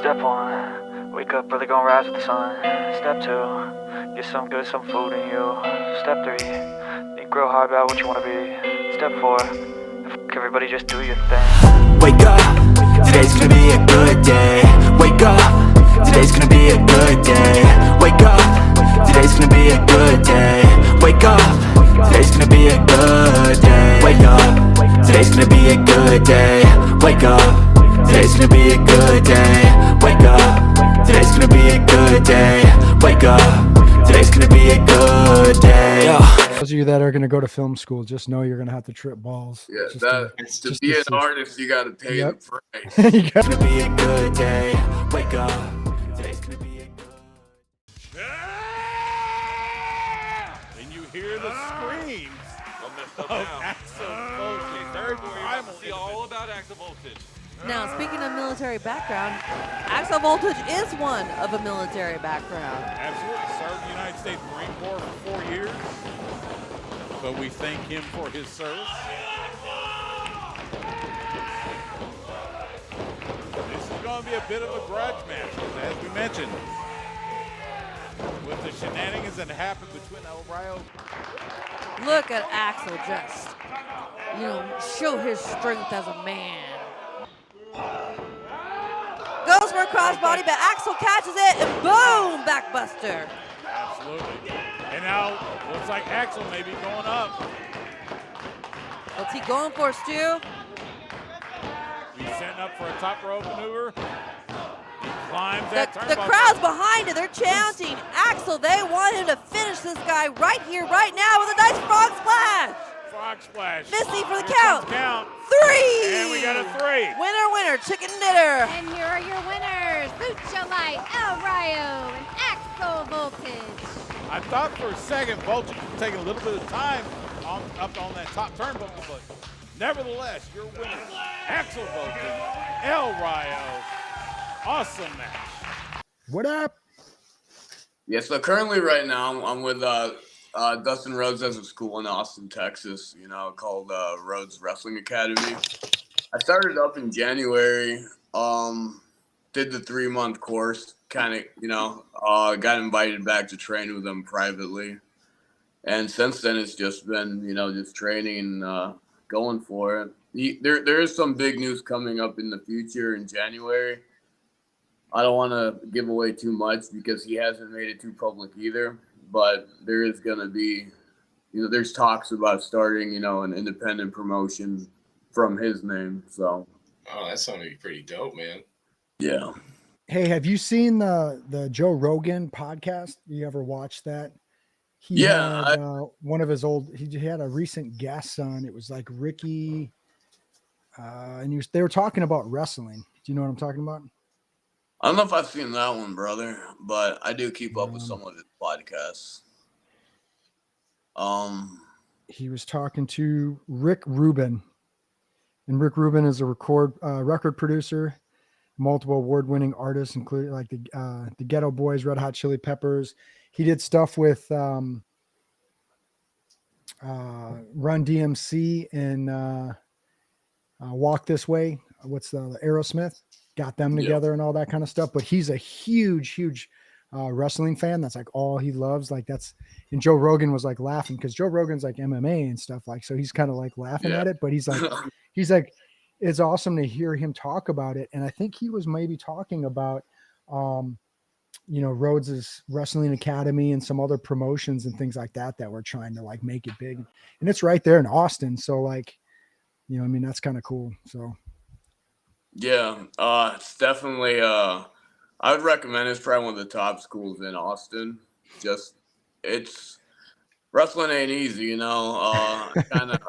Step 1, wake up early, gonna rise with the sun. Step 2, get some food in you. Step 3, think real hard about what you wanna be. Step 4, everybody just do your thing. Wake up, today's gonna be a good day. Wake up, today's gonna be a good day. Wake up, today's gonna be a good day. Wake up, today's gonna be a good day. Wake up, today's gonna be a good day. Wake up, today's gonna be a good day. Wake up, today's gonna be a good day. Wake up, today's gonna be a good day. Those of you that are going to go to film school, just know you're going to have to trip balls. Yeah, Just to be an artist, you got to pay Yep. the price. It's gonna be a good day. Wake up, today's gonna be a good. And you hear the screams of Axl Voltage. Third primal. See all about Axl Voltage. Now, speaking of military background, Axl Voltage is one of a military background. Absolutely. Served in the United States Marine Corps for 4 years. But we thank him for his service. This is going to be a bit of a grudge match, as we mentioned. With the shenanigans that happened between El Rayo. Look at Axl just, show his strength as a man. Goes for a crossbody, but Axl catches it, and boom, backbuster. Absolutely. And now, looks like Axl may be going up. What's he going for, Stu? He's setting up for a top rope maneuver. He climbs that The turnbuckle. crowd's behind it. They're chanting. Axl, they want him to finish this guy right here, right now with a nice frog splash. Frog splash. Missy for the Here count. comes count. 3. And we got a 3. Winner, winner, chicken dinner. And here are your winners, Lucha Light, El Rayo, and Axl Voltage. I thought for a second Voltage was taking a little bit of time up on that top turnbuckle, but nevertheless, your winner, Axl Voltage, El Rayo. Awesome match. What up? Yeah, so currently right now I'm with Dustin Rhodes has a school in Austin, Texas, called Rhodes Wrestling Academy. I started up in January, did the 3-month course, kind of, got invited back to train with them privately. And since then it's just been, just training and going for it. There is some big news coming up in the future in January. I don't want to give away too much because he hasn't made it too public either. But there is going to be, there's talks about starting, an independent promotion from his name. So. Oh, that's going to be pretty dope, man. Yeah. Hey, have you seen the Joe Rogan podcast? You ever watched that? He Yeah. had, one of his he had a recent guest on. It was like Ricky, and they were talking about wrestling. Do you know what I'm talking about? I don't know if I've seen that one, brother, but I do keep up with some of his podcasts. He was talking to Rick Rubin, and Rick Rubin is a record producer, multiple award-winning artists, including like the Ghetto Boys, Red Hot Chili Peppers. He did stuff with Run DMC and Walk This Way. What's the Aerosmith? Got them together and all that kind of stuff. But he's a huge wrestling fan. That's like all he loves. Like and Joe Rogan was like laughing because Joe Rogan's like MMA and stuff, like, so he's kind of like laughing at it, but he's like, it's awesome to hear him talk about it. And I think he was maybe talking about, Rhodes's Wrestling Academy and some other promotions and things like that we're trying to like make it big. And it's right there in Austin. So like, that's kind of cool. So. Yeah, it's definitely, I would recommend it's probably one of the top schools in Austin. Wrestling ain't easy, kind of,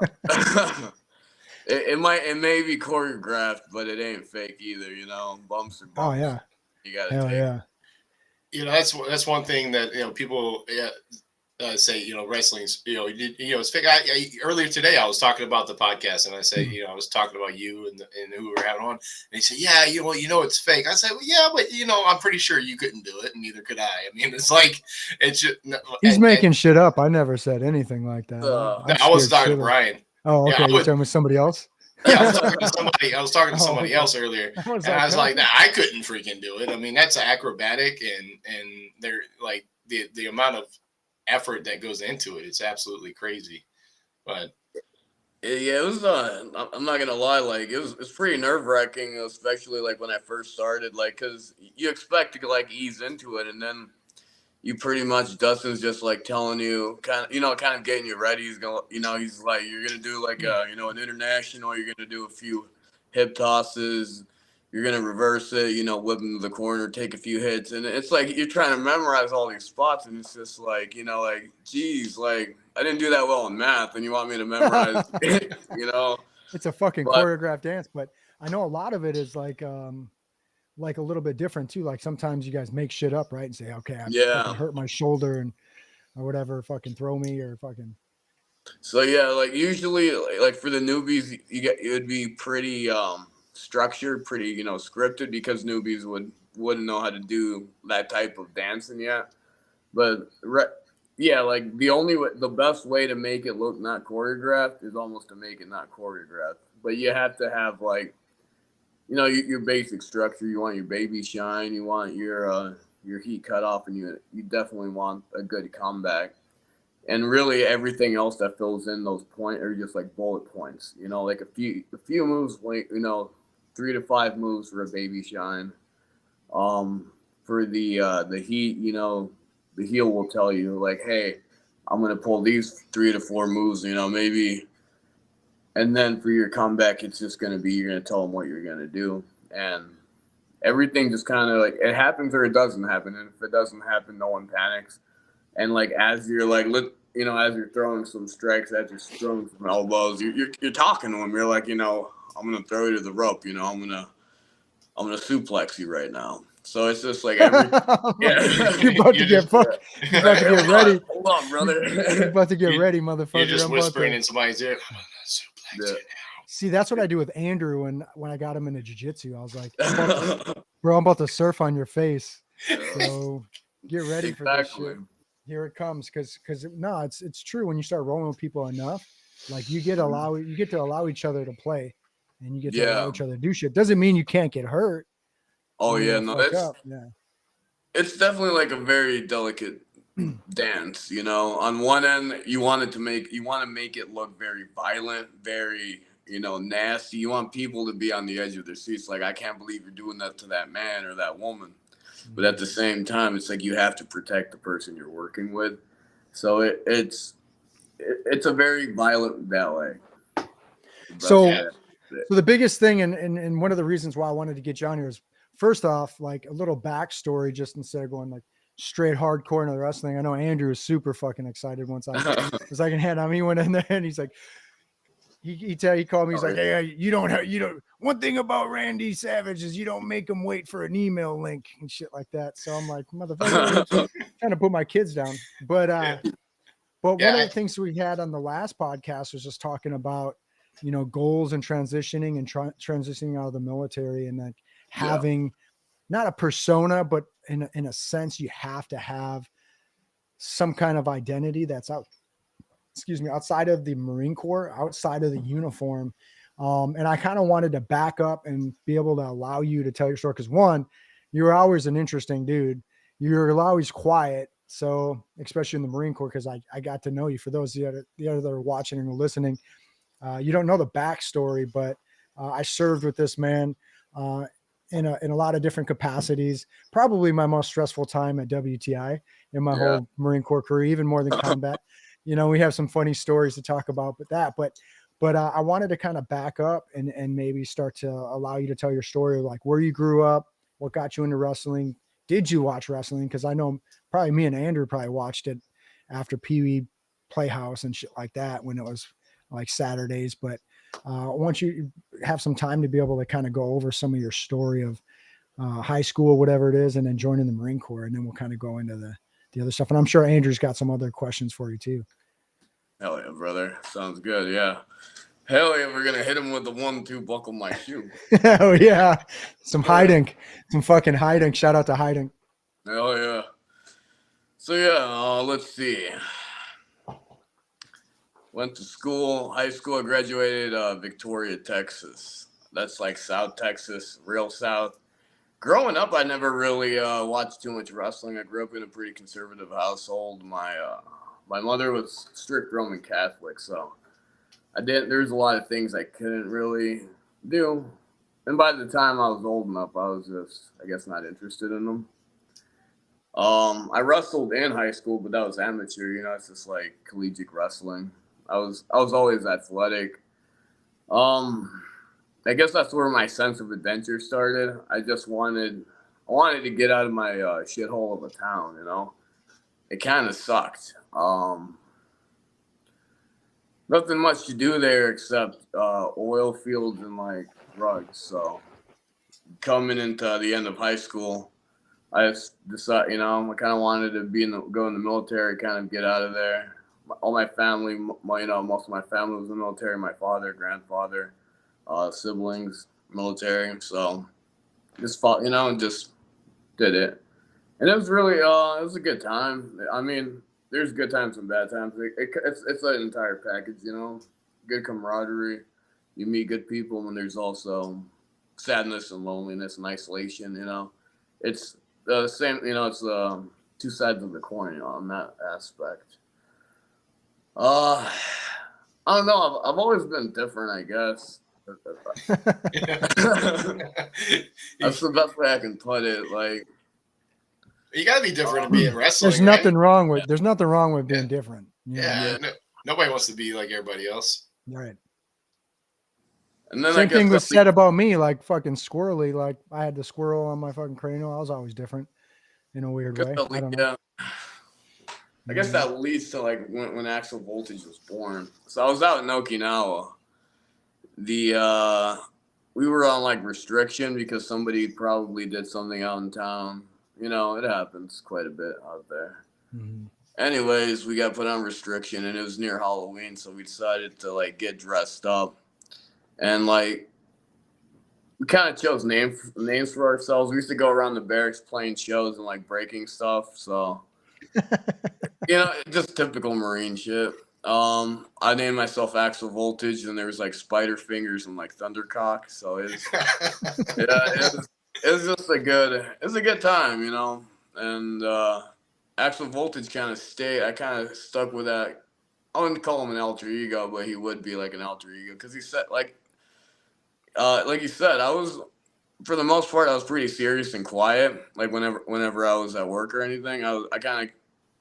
it may be choreographed, but it ain't fake either, bumps are bumps. Oh yeah. You got to take. Yeah. That's one thing that, people say, wrestling's, it's fake. Earlier today, I was talking about the podcast, and I said, I was talking about you and who we were having on. And he said, yeah, it's fake. I said, well, yeah, but I'm pretty sure you couldn't do it, and neither could I. I mean, it's like it's just. He's making shit up. I never said anything like that. I was talking to Brian. Oh, okay. Yeah, You're talking with somebody else? Yeah, I was talking to somebody okay. else earlier, I was and I was like, like, nah, I couldn't freaking do it. I mean, that's acrobatic, and they're like the amount of effort that goes into it. It's absolutely crazy. But Yeah, it was. I'm not gonna lie. Like it's pretty nerve wracking, especially like when I first started. Like, cause you expect to like ease into it, and then you pretty much Dustin's just like telling you kind of getting you ready. He's going, he's like, you're gonna do like an international. You're gonna do a few hip tosses. You're gonna reverse it. Whip into the corner, take a few hits, and it's like you're trying to memorize all these spots, and it's just like like, geez, like I didn't do that well in math, and you want me to memorize, It's a fucking But- choreographed dance, but I know a lot of it is like a little bit different too. Like sometimes you guys make shit up, right? And say, okay, I fucking hurt my shoulder and or whatever, fucking throw me or fucking. So yeah, like usually, like for the newbies, it would be pretty structured, pretty scripted because newbies wouldn't know how to do that type of dancing yet. But yeah, like the best way to make it look not choreographed is almost to make it not choreographed. But you have to have like your basic structure. You want your baby shine, you want your heat cut off, and you definitely want a good comeback. And really everything else that fills in those points are just like bullet points. Like a few moves, like 3 to 5 moves for a baby shine. For the heat, the heel will tell you like, hey, I'm gonna pull these 3 to 4 moves, maybe. And then for your comeback, it's just gonna be you're gonna tell them what you're gonna do, and everything just kind of like it happens or it doesn't happen. And if it doesn't happen, no one panics. And like as you're like as you're throwing some strikes, as you're throwing some elbows, you're talking to them. You're like, I'm gonna throw you to the rope. I'm gonna suplex you right now. So it's just like You're about to get fucked. You're about to get ready. Hold on, brother. You're about to get ready, motherfucker. You're just I'm about whispering to- in somebody's ear. I'm gonna suplex you now. See, that's what I do with Andrew when I got him into jiu-jitsu. I was like, bro, I'm about to surf on your face. So get ready for this shit. Here it comes. Cause no, it's true. When you start rolling with people enough, like you get to allow each other to play and you get to allow each other to do shit. Doesn't mean you can't get hurt. Oh yeah, no, Yeah. It's definitely like a very delicate dance. On one end, you want to make it look very violent, very nasty. You want people to be on the edge of their seats, like I can't believe you're doing that to that man or that woman. But at the same time, it's like you have to protect the person you're working with. So it's a very violent ballet. So the biggest thing, and one of the reasons why I wanted to get you on here is, first off, like a little backstory, just instead of going like straight hardcore into the wrestling. I know Andrew was super fucking excited once I was like, he went in there and he's like, he called me. He's like, hey, you don't. One thing about Randy Savage is you don't make him wait for an email link and shit like that. So I'm like, motherfucker, trying to put my kids down. But one of the things we had on the last podcast was just talking about, goals and transitioning and transitioning out of the military and like having not a persona, but in a sense, you have to have some kind of identity that's outside of the Marine Corps, outside of the uniform. And I kind of wanted to back up and be able to allow you to tell your story. Cause one, you're always an interesting dude. You're always quiet. So especially in the Marine Corps, cause I got to know you. For those the other that are watching and listening, you don't know the backstory, but I served with this man in a lot of different capacities. Probably my most stressful time at WTI in my whole Marine Corps career, even more than combat. We have some funny stories to talk about, but I wanted to kind of back up and maybe start to allow you to tell your story of like where you grew up, what got you into wrestling. Did you watch wrestling? Cause I know probably me and Andrew probably watched it after Pee Wee Playhouse and shit like that when it was like Saturdays. But I want you to have some time to be able to kind of go over some of your story of high school, whatever it is, and then joining the Marine Corps. And then we'll kind of go into the other stuff. And I'm sure Andrew's got some other questions for you too. Hell yeah, brother. Sounds good. Yeah. Hell yeah, we're going to hit him with the 1-2 buckle my shoe. Oh yeah. Some hiding, some fucking hiding. Shout out to hiding. Hell yeah. So yeah, let's see. Went to school, high school. I graduated Victoria, Texas. That's like South Texas, real South. Growing up, I never really watched too much wrestling. I grew up in a pretty conservative household. My mother was strict Roman Catholic, so there's a lot of things I couldn't really do. And by the time I was old enough, I was just, I guess, not interested in them. I wrestled in high school, but that was amateur. You know, it's just like collegiate wrestling. I was always athletic. I guess that's where my sense of adventure started. I wanted to get out of my shithole of a town. You know, it kind of sucked. Nothing much to do there except oil fields and like drugs. So coming into the end of high school, I just decided, you know, I kind of wanted to go in the military, kind of get out of there. All my family, most of my family was in the military. My father, grandfather, siblings, military. So just fought, just did it. And it was really, it was a good time. I mean, there's good times and bad times. It's an entire package, you know, good camaraderie. You meet good people, and there's also sadness and loneliness and isolation, you know. It's the same, you know, it's two sides of the coin, you know, on that aspect. I don't know. I've always been different, I guess. That's the best way I can put it. Like, you gotta be different to be in wrestling. There's nothing wrong with being different. Nobody wants to be like everybody else. Right. And then same thing was said about me, like fucking squirrely. Like I had the squirrel on my fucking cranial. I was always different in a weird way. I don't know. I guess that leads to like when Axl Voltage was born. So I was out in Okinawa. We were on like restriction because somebody probably did something out in town. You know, it happens quite a bit out there. Mm-hmm. Anyways, we got put on restriction, and it was near Halloween, so we decided to like get dressed up, and like we kind of chose names for ourselves. We used to go around the barracks playing shows and like breaking stuff. So, you know, just typical Marine shit. I named myself Axl Voltage, and there was like spider fingers and like thundercock. So it was just a good time, you know. And Axl Voltage kind of stayed. I kind of stuck with that. I wouldn't call him an alter ego, but he would be like an alter ego because he said like you said, for the most part I was pretty serious and quiet. Like whenever I was at work or anything, I kind of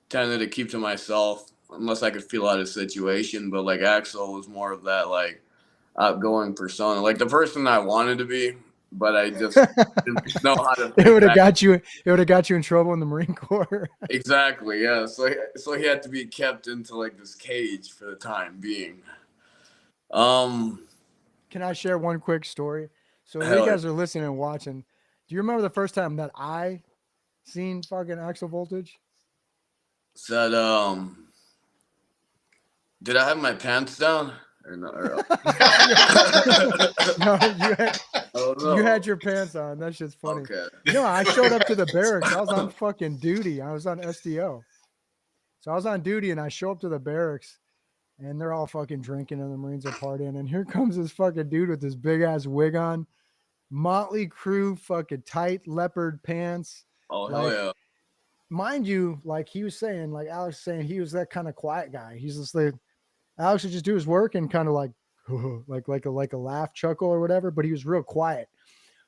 tended to keep to myself unless I could feel out of situation. But like Axl was more of that like outgoing persona, like the person I wanted to be, but I just didn't know how to. It would have got you in trouble in the Marine Corps. Exactly. Yeah. So he had to be kept into like this cage for the time being. Can I share one quick story? So you guys are listening and watching. Do you remember the first time that I seen fucking Axl Voltage? Said, did I have my pants down? Or no, No, you had your pants on. That shit's funny. Okay. No, I showed up to the barracks. I was on fucking duty. I was on SDO. So I was on duty, and I show up to the barracks, and they're all fucking drinking, and the Marines are partying. And here comes this fucking dude with this big ass wig on, Motley Crue fucking tight leopard pants. Oh, hell yeah. Mind you, like he was saying, like Alex was saying, he was that kind of quiet guy. He's just like, Alex would just do his work and kind of like a laugh, chuckle or whatever, but he was real quiet.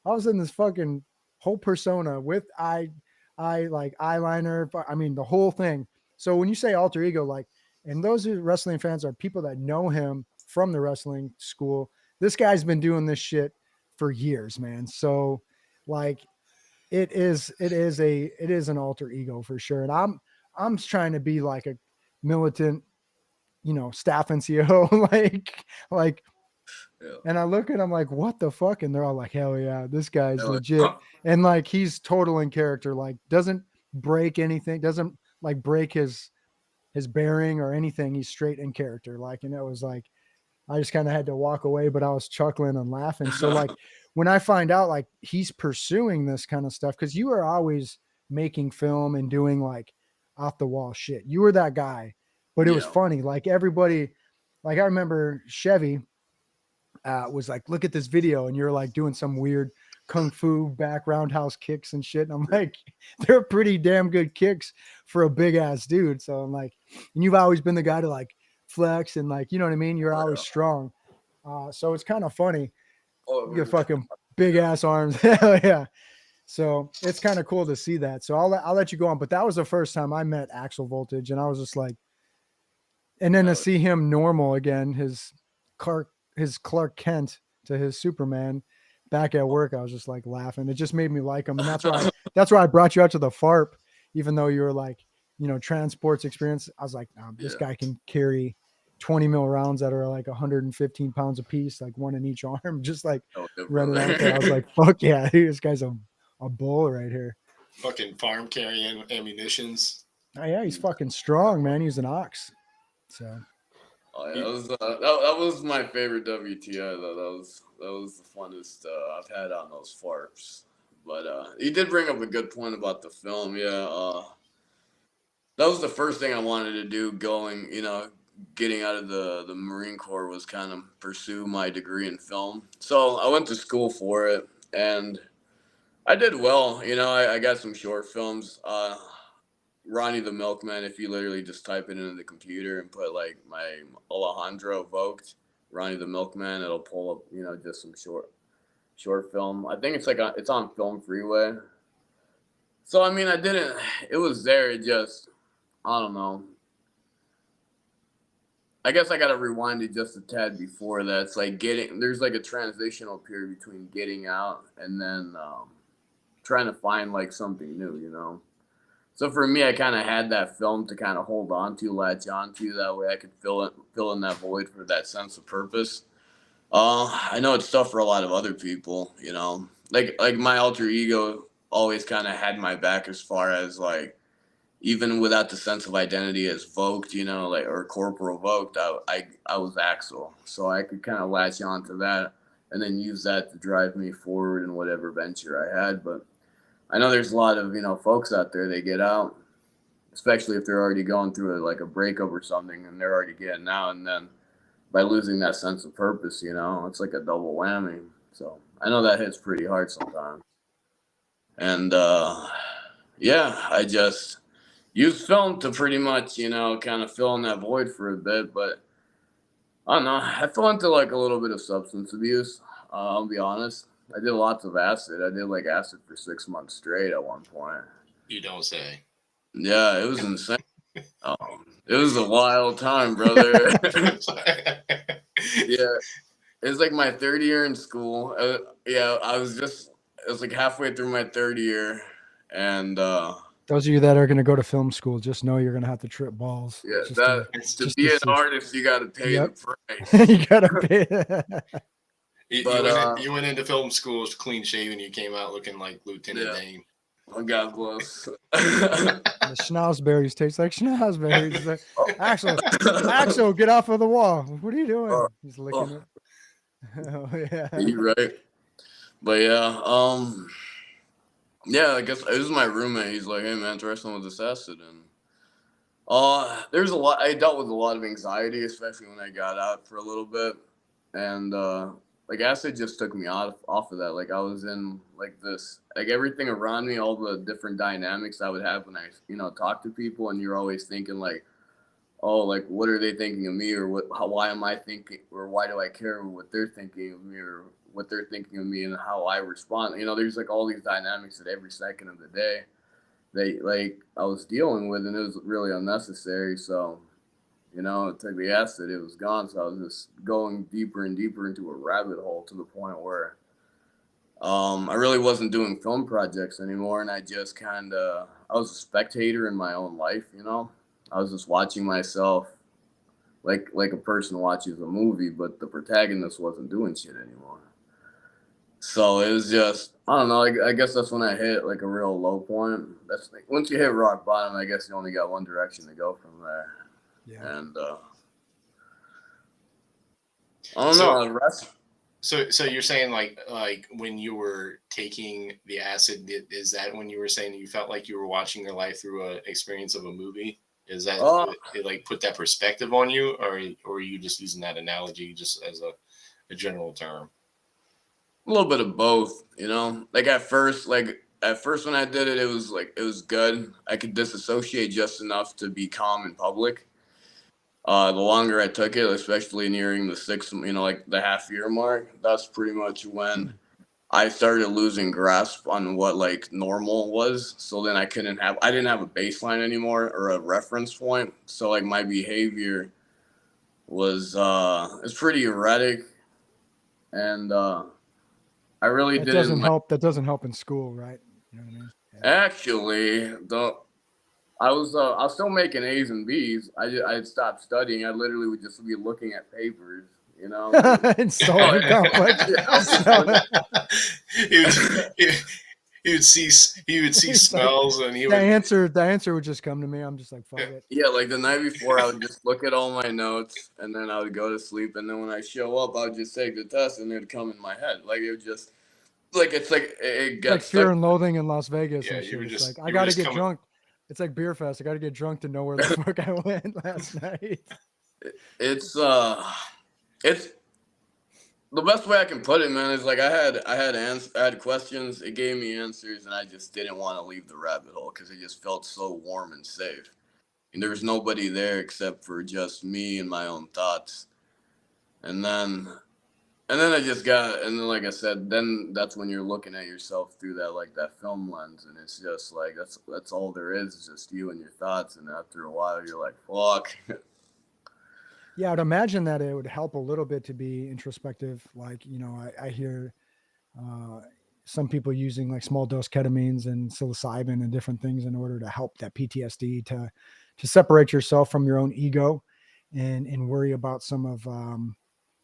I was in this fucking whole persona with like eyeliner. I mean, the whole thing. So when you say alter ego, like, and those who wrestling fans are people that know him from the wrestling school. This guy's been doing this shit for years, man. So like it is an alter ego for sure. And I'm trying to be like a militant, you know, staff NCO, like, yeah. And I look at him like, what the fuck? And they're all like, hell yeah, this guy's legit. And like, he's total in character, like doesn't break anything, doesn't like break his bearing or anything. He's straight in character. Like, and it was like, I just kind of had to walk away, but I was chuckling and laughing. So like when I find out like he's pursuing this kind of stuff, cause you are always making film and doing like off the wall shit. You were that guy. But it was funny. Like everybody, like I remember Chevy was like, look at this video, and you're like doing some weird kung fu back roundhouse kicks and shit. And I'm like, they're pretty damn good kicks for a big ass dude. So I'm like, and you've always been the guy to like flex and like, you know what I mean? You're always strong. So it's kind of funny. You get fucking big ass arms. Hell yeah. So it's kind of cool to see that. So I'll let you go on. But that was the first time I met Axl Voltage, and I was just like, and then to see him normal again, his Clark Kent to his Superman back at work, I was just like laughing. It just made me like him. And that's why I brought you out to the FARP, even though you were like, you know, transports experience. I was like, this guy can carry 20 mil rounds that are like 115 pounds a piece, like one in each arm, just like running out there. I was like, fuck yeah, this guy's a bull right here. Fucking farm carrying ammunitions. Oh yeah, he's fucking strong, man. He's an ox. So that was my favorite WTI though. That was the funnest I've had on those FARPs. But he did bring up a good point about the film. Yeah, that was the first thing I wanted to do getting out of the Marine Corps was kind of pursue my degree in film. So I went to school for it, and I did well. You know, I got some short films. Ronnie the Milkman, if you literally just type it into the computer and put like my Alejandro Vogt, Ronnie the Milkman, it'll pull up, you know, just some short film. I think it's like it's on Film Freeway. So I mean, it was there. It just, I don't know. I guess I got to rewind it just a tad before that. It's like there's like a transitional period between getting out and then trying to find like something new, you know? So for me, I kind of had that film to kind of hold on to, latch on to. That way I could fill in that void for that sense of purpose. I know it's tough for a lot of other people, you know? Like my alter ego always kind of had my back as far as like, even without the sense of identity as Vogt, you know, like, or Corporal Vogt, I was Axl. So I could kind of latch on to that and then use that to drive me forward in whatever venture I had. But I know there's a lot of, you know, folks out there, they get out, especially if they're already going through like a breakup or something and they're already getting out. And then by losing that sense of purpose, you know, it's like a double whammy. So I know that hits pretty hard sometimes. And yeah, I just use film to pretty much, you know, kind of fill in that void for a bit. But I don't know, I fell into like a little bit of substance abuse. I'll be honest. I did lots of acid. I did like acid for 6 months straight at one point. You don't say. Yeah, it was insane. It was a wild time, brother. Yeah, it was like my third year in school. It was like halfway through my third year, and those of you that are going to go to film school, just know you're going to have to trip balls. Yeah, to be an artist, you got to pay the price. You got to pay. You went into film school clean shaven. You came out looking like Lieutenant Dane. Oh, God bless. The schnozberries taste like schnozberries. Like, Axl, get off of the wall. What are you doing? He's licking it. Oh yeah. You're right. But yeah, yeah, I guess it was my roommate. He's like, "Hey man, try some of this acid." And there's a lot. I dealt with a lot of anxiety, especially when I got out for a little bit, and like acid just took me off of that. Like I was in like this, like everything around me, all the different dynamics I would have when I, you know, talk to people, and you're always thinking like, oh, like what are they thinking of me, or why am I thinking, or why do I care what they're thinking of me, or what they're thinking of me and how I respond. You know, there's like all these dynamics at every second of the day that like I was dealing with, and it was really unnecessary. So, you know, it took the acid, it was gone. So I was just going deeper and deeper into a rabbit hole to the point where I really wasn't doing film projects anymore. And I just I was a spectator in my own life, you know. I was just watching myself like a person watches a movie, but the protagonist wasn't doing shit anymore. So it was just, I don't know, I guess that's when I hit like a real low point. That's like, once you hit rock bottom, I guess you only got one direction to go from there. Yeah. And I don't know. So you're saying like when you were taking the acid, is that when you were saying you felt like you were watching your life through an experience of a movie? Is that it like put that perspective on you, or are you just using that analogy just as a general term? A little bit of both, you know. Like at first when I did it, it was good. I could disassociate just enough to be calm in public. The longer I took it, especially nearing the 6, like the half year mark, that's pretty much when I started losing grasp on what like normal was. So then I didn't have a baseline anymore or a reference point. So like my behavior was it's pretty erratic, and I really That didn't doesn't like. help. That doesn't help in school, right? You know what I mean? Yeah. Actually, I was still making A's and B's. I had stopped studying. I literally would just be looking at papers, you know. And solving complex. He would see smells, and the answer would just come to me. I'm just like, fuck it. Yeah, like the night before, I would just look at all my notes, and then I would go to sleep. And then when I show up, I would just take the test, and it would come in my head. Like it would just, like it's like it gets like Fear and Loathing in Las Vegas. Yeah, and you shit. were It's just like I gotta get drunk. It's like beer fest. I gotta get drunk to know where the fuck I went last night. It's the best way I can put it, man, is like I had questions. It gave me answers, and I just didn't want to leave the rabbit hole because it just felt so warm and safe. And there was nobody there except for just me and my own thoughts. And then I just got, and then like I said, then that's when you're looking at yourself through that film lens, and it's just like that's all there is just you and your thoughts. And after a while, you're like, fuck. Yeah, I'd imagine that it would help a little bit to be introspective. Like, I hear some people using like small dose ketamines and psilocybin and different things in order to help that PTSD to separate yourself from your own ego and worry about some of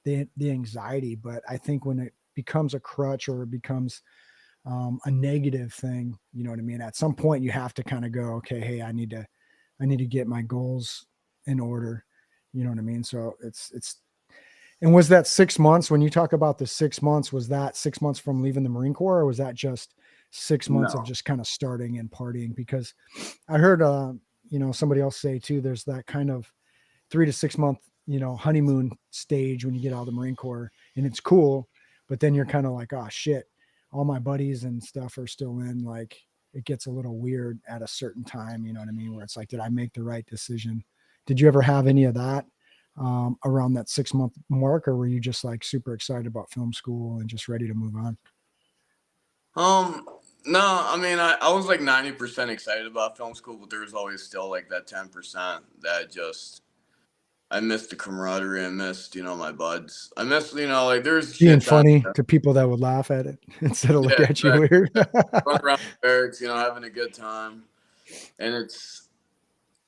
the anxiety. But I think when it becomes a crutch or it becomes a negative thing, you know what I mean? At some point you have to kind of go, okay, hey, I need to get my goals in order. You know what I mean? So and was that 6 months, when you talk about the 6 months, was that 6 months from leaving the Marine Corps, or was that just 6 months of just kind of starting and partying? Because I heard, somebody else say too, there's that kind of 3 to 6 month, honeymoon stage when you get out of the Marine Corps, and it's cool, but then you're kind of like, oh shit, all my buddies and stuff are still in, like, it gets a little weird at a certain time, you know what I mean? Where it's like, did I make the right decision? Did you ever have any of that around that 6 month mark, or were you just like super excited about film school and just ready to move on? No, I mean, I was like 90% excited about film school, but there was always still like that 10% that just, I missed the camaraderie. I missed, my buds. I missed, like there's being funny to people that would laugh at it instead of look at you weird. Run around the barracks, having a good time. And it's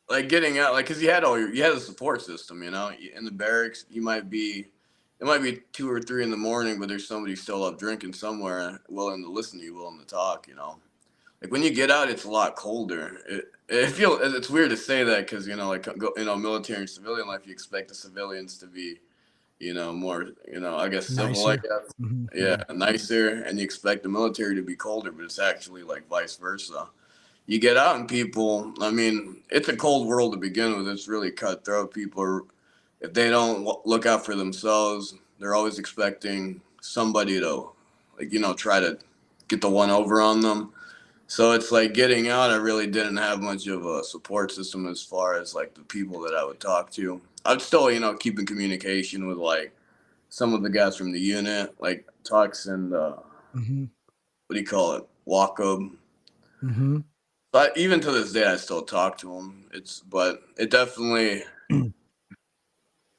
like getting out, like, cause you had a support system, in the barracks. It might be 2 or 3 in the morning, but there's somebody still up drinking somewhere, willing to listen to you, willing to talk, Like when you get out, it's a lot colder. It's weird to say that because, military and civilian life, you expect the civilians to be, more, I guess civil, I guess. Mm-hmm. Yeah, nicer. And you expect the military to be colder, but it's actually like vice versa. You get out and people, I mean, it's a cold world to begin with. It's really cutthroat. People if they don't look out for themselves, they're always expecting somebody to, like, try to get the one over on them. So it's like getting out, I really didn't have much of a support system as far as like the people that I would talk to. I'd still, keep in communication with like some of the guys from the unit, like Tux and mm-hmm. What do you call it? Walkup. Mm-hmm. But even to this day, I still talk to him. But it definitely, it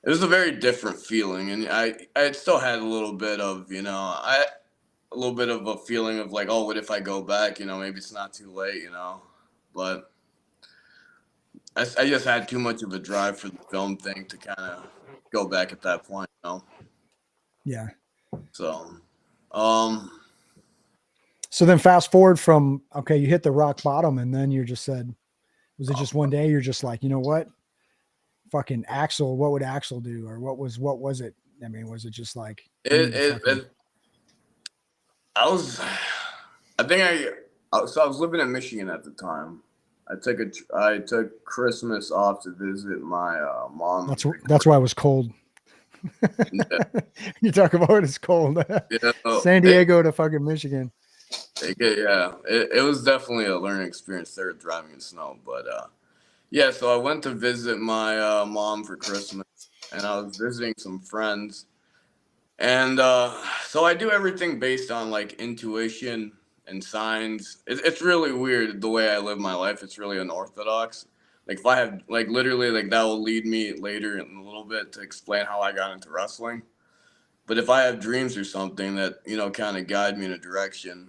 was a very different feeling. And I still had a little bit of, a little bit of a feeling of like, oh, what if I go back? Maybe it's not too late, But I just had too much of a drive for the film thing to kind of go back at that point, Yeah. So, So then fast forward from, okay, you hit the rock bottom, and then you just said, was it just one day you're just like, you know what? Fucking Axl, what would Axl do? Or what was it? I mean, was it just like, I was living in Michigan at the time. I took Christmas off to visit my mom. That's why it was cold. Yeah. You talk about it's cold. Yeah, San Diego to fucking Michigan. It was definitely a learning experience there driving in snow. But yeah, so I went to visit my mom for Christmas, and I was visiting some friends. And so I do everything based on like intuition and signs. It's really weird the way I live my life. It's really unorthodox. Like if I have like literally like that will lead me later in a little bit to explain how I got into wrestling. But if I have dreams or something that, you know, kind of guide me in a direction,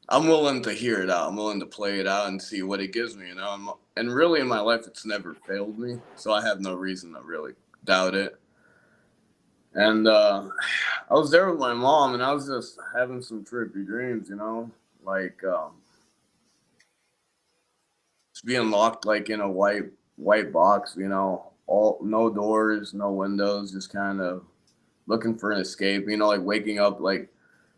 I'm willing to hear it out. I'm willing to play it out and see what it gives me, you know. And really in my life, it's never failed me. So I have no reason to really doubt it. And I was there with my mom, and I was just having some trippy dreams, you know, like just being locked like in a white box, you know, all no doors, no windows, just kind of looking for an escape, you know, like waking up, like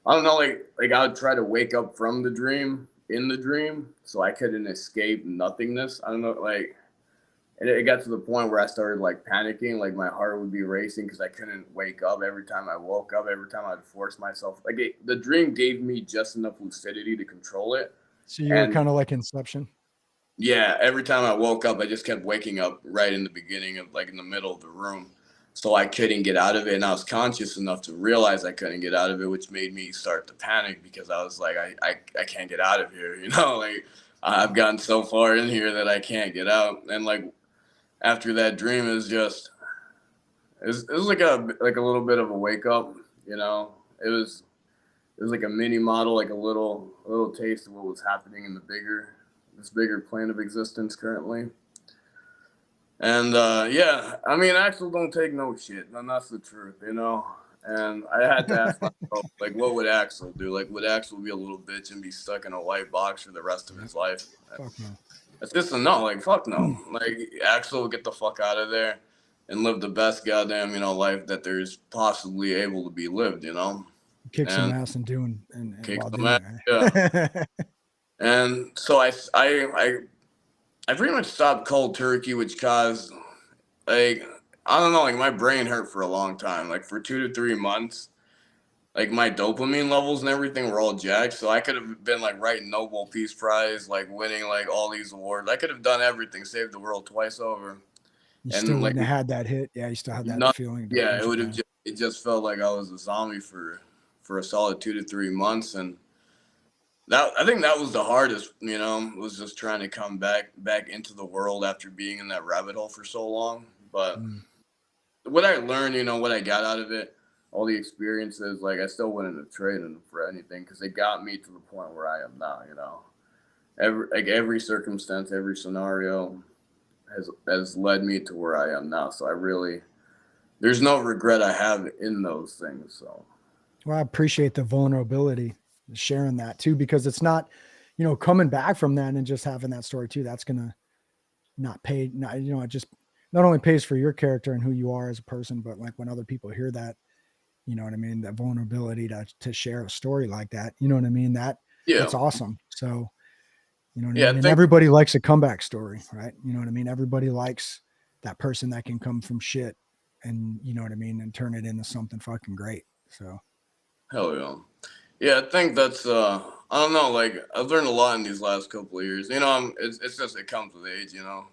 I don't know, like I would try to wake up from the dream in the dream, so I couldn't escape nothingness. I don't know, like. And it got to the point where I started like panicking, like my heart would be racing because I couldn't wake up every time I woke up, every time I'd force myself. Like the dream gave me just enough lucidity to control it. So you were kind of like Inception. Yeah, every time I woke up, I just kept waking up right in the beginning of like in the middle of the room. So I couldn't get out of it. And I was conscious enough to realize I couldn't get out of it, which made me start to panic because I was like, I can't get out of here. You know, like I've gotten so far in here that I can't get out. And like, after that dream it was like a little bit of a wake up, you know. It was like a mini model, like a little taste of what was happening in this bigger plane of existence currently. And yeah, I mean, Axl don't take no shit, and that's the truth, you know. And I had to ask myself, like, what would Axl do? Like, would Axl be a little bitch and be stuck in a white box for the rest of his life? Fuck no. It's just a no, like fuck no. Like Axl, get the fuck out of there and live the best goddamn, you know, life that there's possibly able to be lived, you know. Kick some ass and doing and kick while some doing ass, it. yeah. And so I pretty much stopped cold turkey, which caused like I don't know, like my brain hurt for a long time, like for 2 to 3 months. Like my dopamine levels and everything were all jacked. So I could have been like writing Nobel Peace Prize, like winning like all these awards. I could have done everything, saved the world twice over. You still wouldn't have had that hit. Yeah, you still had that feeling. Yeah, it just felt like I was a zombie for a solid 2 to 3 months. And I think that was the hardest, you know, was just trying to come back into the world after being in that rabbit hole for so long. But what I learned, you know, what I got out of it, all the experiences, like I still wouldn't have traded them for anything because they got me to the point where I am now, you know. Every circumstance, every scenario has led me to where I am now. So there's no regret I have in those things. So well, I appreciate the vulnerability, sharing that too, because it's not, you know, coming back from that and just having that story too. That's gonna you know, it just not only pays for your character and who you are as a person, but like when other people hear that, you know what I mean? That vulnerability to share a story like that, you know what I mean? That's awesome. So, you know what I mean? And everybody likes a comeback story, right? You know what I mean? Everybody likes that person that can come from shit and, you know what I mean? And turn it into something fucking great. So. Hell yeah. Yeah, I think that's, I don't know, like I've learned a lot in these last couple of years, you know, it's just, it comes with age, you know?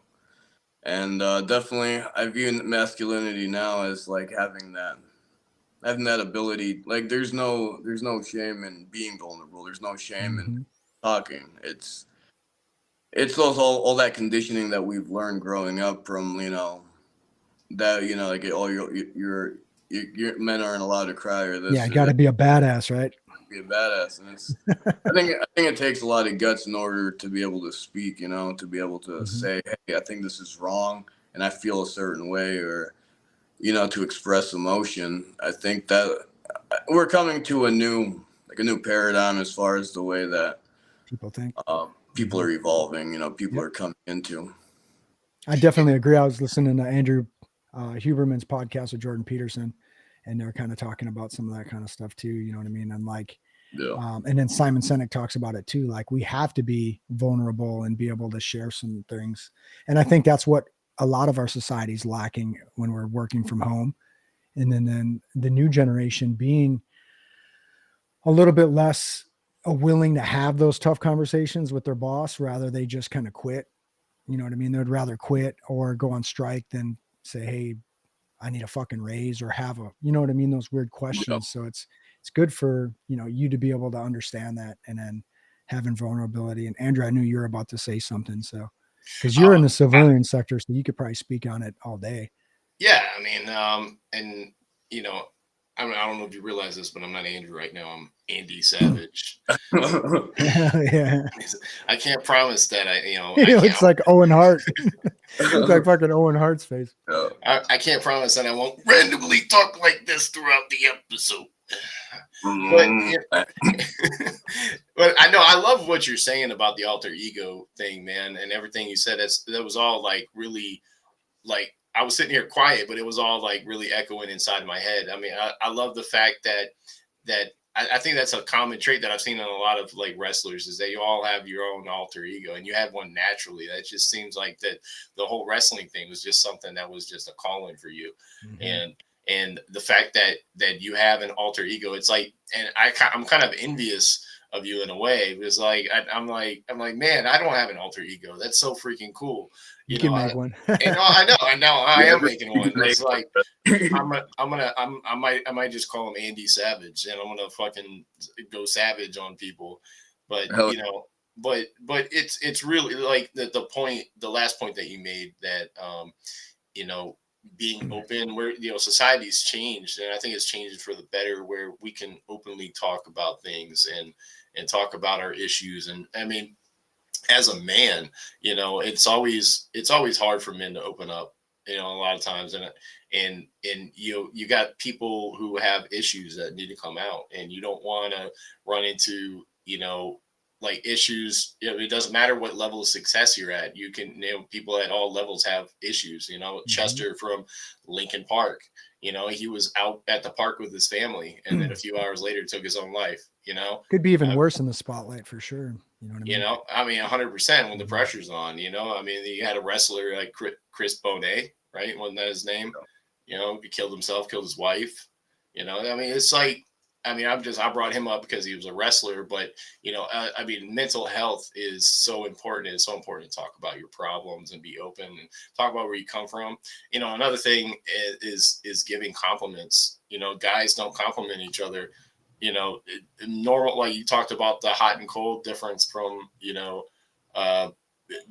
And definitely I view masculinity now as like having that ability. Like there's no shame in being vulnerable. There's no shame in talking. It's all that conditioning that we've learned growing up from, you know, that, you know, like your men aren't allowed to cry or this. Yeah, got to be a badass, right? Be a badass, and it's. I think it takes a lot of guts in order to be able to speak. You know, to be able to say, "Hey, I think this is wrong, and I feel a certain way," or, you know, to express emotion. I think that we're coming to a new paradigm as far as the way that people think. People are evolving. You know, people are coming into. I definitely agree. I was listening to Andrew Huberman's podcast with Jordan Peterson, and they're kind of talking about some of that kind of stuff too. You know what I mean? And like, Yeah. And then Simon Sinek talks about it too. Like we have to be vulnerable and be able to share some things. And I think that's what a lot of our society is lacking when we're working from home. And then the new generation being a little bit less willing to have those tough conversations with their boss, rather they just kind of quit. You know what I mean? They'd rather quit or go on strike than say, hey, I need a fucking raise or have a, you know what I mean? Those weird questions. So it's good for, you to be able to understand that and then having vulnerability. And Andrew, I knew you were about to say something. So, cause you're in the civilian sector, so you could probably speak on it all day. Yeah. I mean, and I don't know if you realize this, but I'm not Andrew right now. I'm Andy Savage. Yeah. I can't promise that It looks like Owen Hart. It looks like fucking Owen Hart's face. I can't promise that I won't randomly talk like this throughout the episode. But I know I love what you're saying about the alter ego thing, man, and everything you said. That was all like really, like I was sitting here quiet, but it was all like really echoing inside of my head. I mean, I love the fact that I think that's a common trait that I've seen in a lot of like wrestlers is that you all have your own alter ego and you have one naturally. That just seems like that the whole wrestling thing was just something that was just a calling for you. Mm-hmm. And the fact that you have an alter ego, it's like, and I'm kind of envious of you in a way. It was like, I'm like, man, I don't have an alter ego. That's so freaking cool. You can make one. And I am making one. It's like I might just call him Andy Savage, and I'm gonna fucking go savage on people. But but it's really like the last point that you made that being open, where society's changed, and I think it's changed for the better, where we can openly talk about things and talk about our issues. And I mean, as a man, it's always hard for men to open up, a lot of times. And you got people who have issues that need to come out, and you don't want to run into, like issues. It doesn't matter what level of success you're at. You can, people at all levels have issues, mm-hmm. Chester from Lincoln Park, he was out at the park with his family, and then a few hours later took his own life, could be even worse in the spotlight for sure. You know what I mean? 100% when the pressure's on, I mean, you had a wrestler like Chris Bonet, right? Wasn't that his name? He killed himself, killed his wife, I mean, it's like, I brought him up because he was a wrestler, but I mean, mental health is so important. It's so important to talk about your problems and be open and talk about where you come from. Another thing is giving compliments. Guys don't compliment each other. Normal, like you talked about the hot and cold difference from,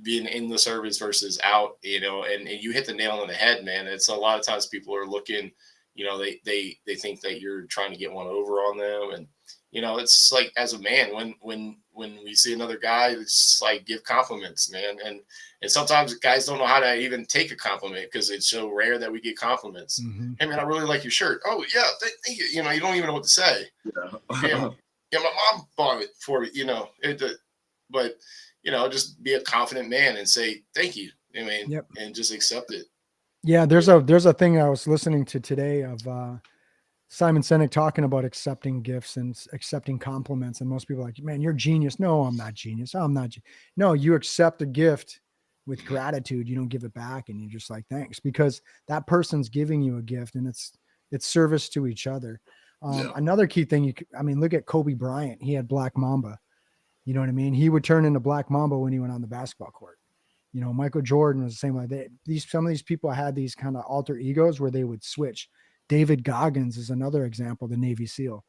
being in the service versus out, and you hit the nail on the head, man. It's a lot of times people are looking, they think that you're trying to get one over on them. And, it's like, as a man, when we see another guy, it's just like, give compliments, man. And sometimes guys don't know how to even take a compliment because it's so rare that we get compliments. Mm-hmm. Hey man, I really like your shirt. Oh yeah. Thank you. You don't even know what to say. Yeah. Yeah. My mom bought it for me, but just be a confident man and say, thank you. I mean, yep. And just accept it. Yeah. There's a thing I was listening to today of, Simon Sinek talking about accepting gifts and accepting compliments. And most people are like, man, you're genius. No, I'm not genius. I'm not. No, you accept a gift with gratitude. You don't give it back. And you're just like, thanks, because that person's giving you a gift and it's service to each other. Another key thing, look at Kobe Bryant. He had Black Mamba. You know what I mean? He would turn into Black Mamba when he went on the basketball court. Michael Jordan was the same way. Some of these people had these kind of alter egos where they would switch. David Goggins is another example, the Navy SEAL.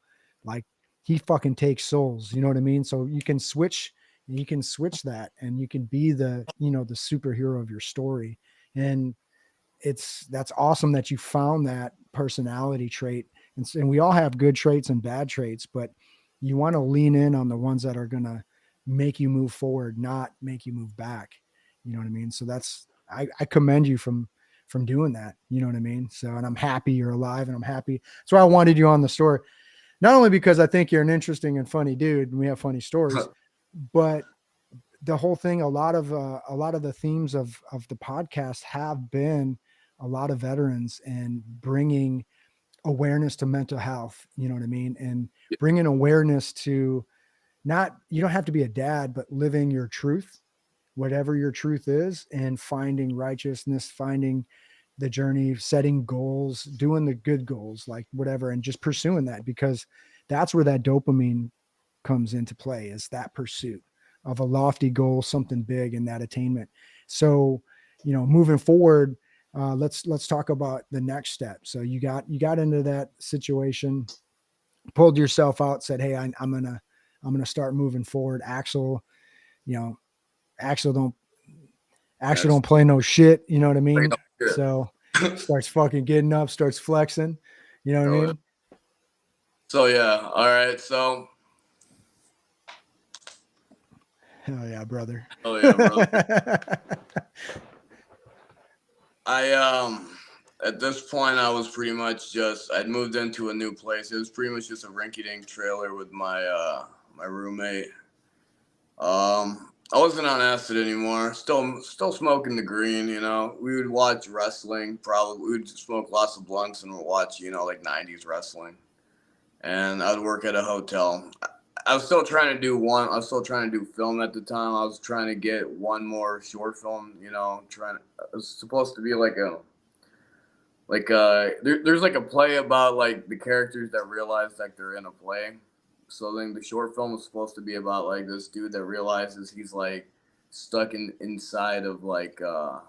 Like he fucking takes souls, you know what I mean? So you can switch that and you can be the superhero of your story. And that's awesome that you found that personality trait. And we all have good traits and bad traits, but you want to lean in on the ones that are going to make you move forward, not make you move back. You know what I mean? So I commend you from doing that. You know what I mean? So, and I'm happy you're alive and I'm happy. That's why I wanted you on the story. Not only because I think you're an interesting and funny dude and we have funny stories, but the whole thing, a lot of the themes of the podcast have been a lot of veterans and bringing awareness to mental health, you know what I mean? And bringing awareness to you don't have to be a dad, but living your truth, whatever your truth is, and finding righteousness, finding the journey, setting goals, doing the good goals, like whatever, and just pursuing that, because that's where that dopamine comes into play, is that pursuit of a lofty goal, something big, and that attainment. So, moving forward, let's talk about the next step. So you got into that situation, pulled yourself out, said, "Hey, I'm gonna start moving forward." Axl, Axl don't play no shit. You know what I mean? So starts fucking getting up, starts flexing. You know what I mean? So yeah, all right. So hell yeah, brother. Oh yeah, brother. At this point I was pretty much I'd moved into a new place. It was pretty much just a rinky-dink trailer with my my roommate. I wasn't on acid anymore. Still smoking the green, We would watch wrestling, we would smoke lots of blunts and watch, like 90s wrestling. And I would work at a hotel. I was still trying to do film at the time. I was trying to get one more short film, it was supposed to be there's like a play about like the characters that realize like they're in a play. So then the short film was supposed to be about like this dude that realizes he's like stuck inside of like a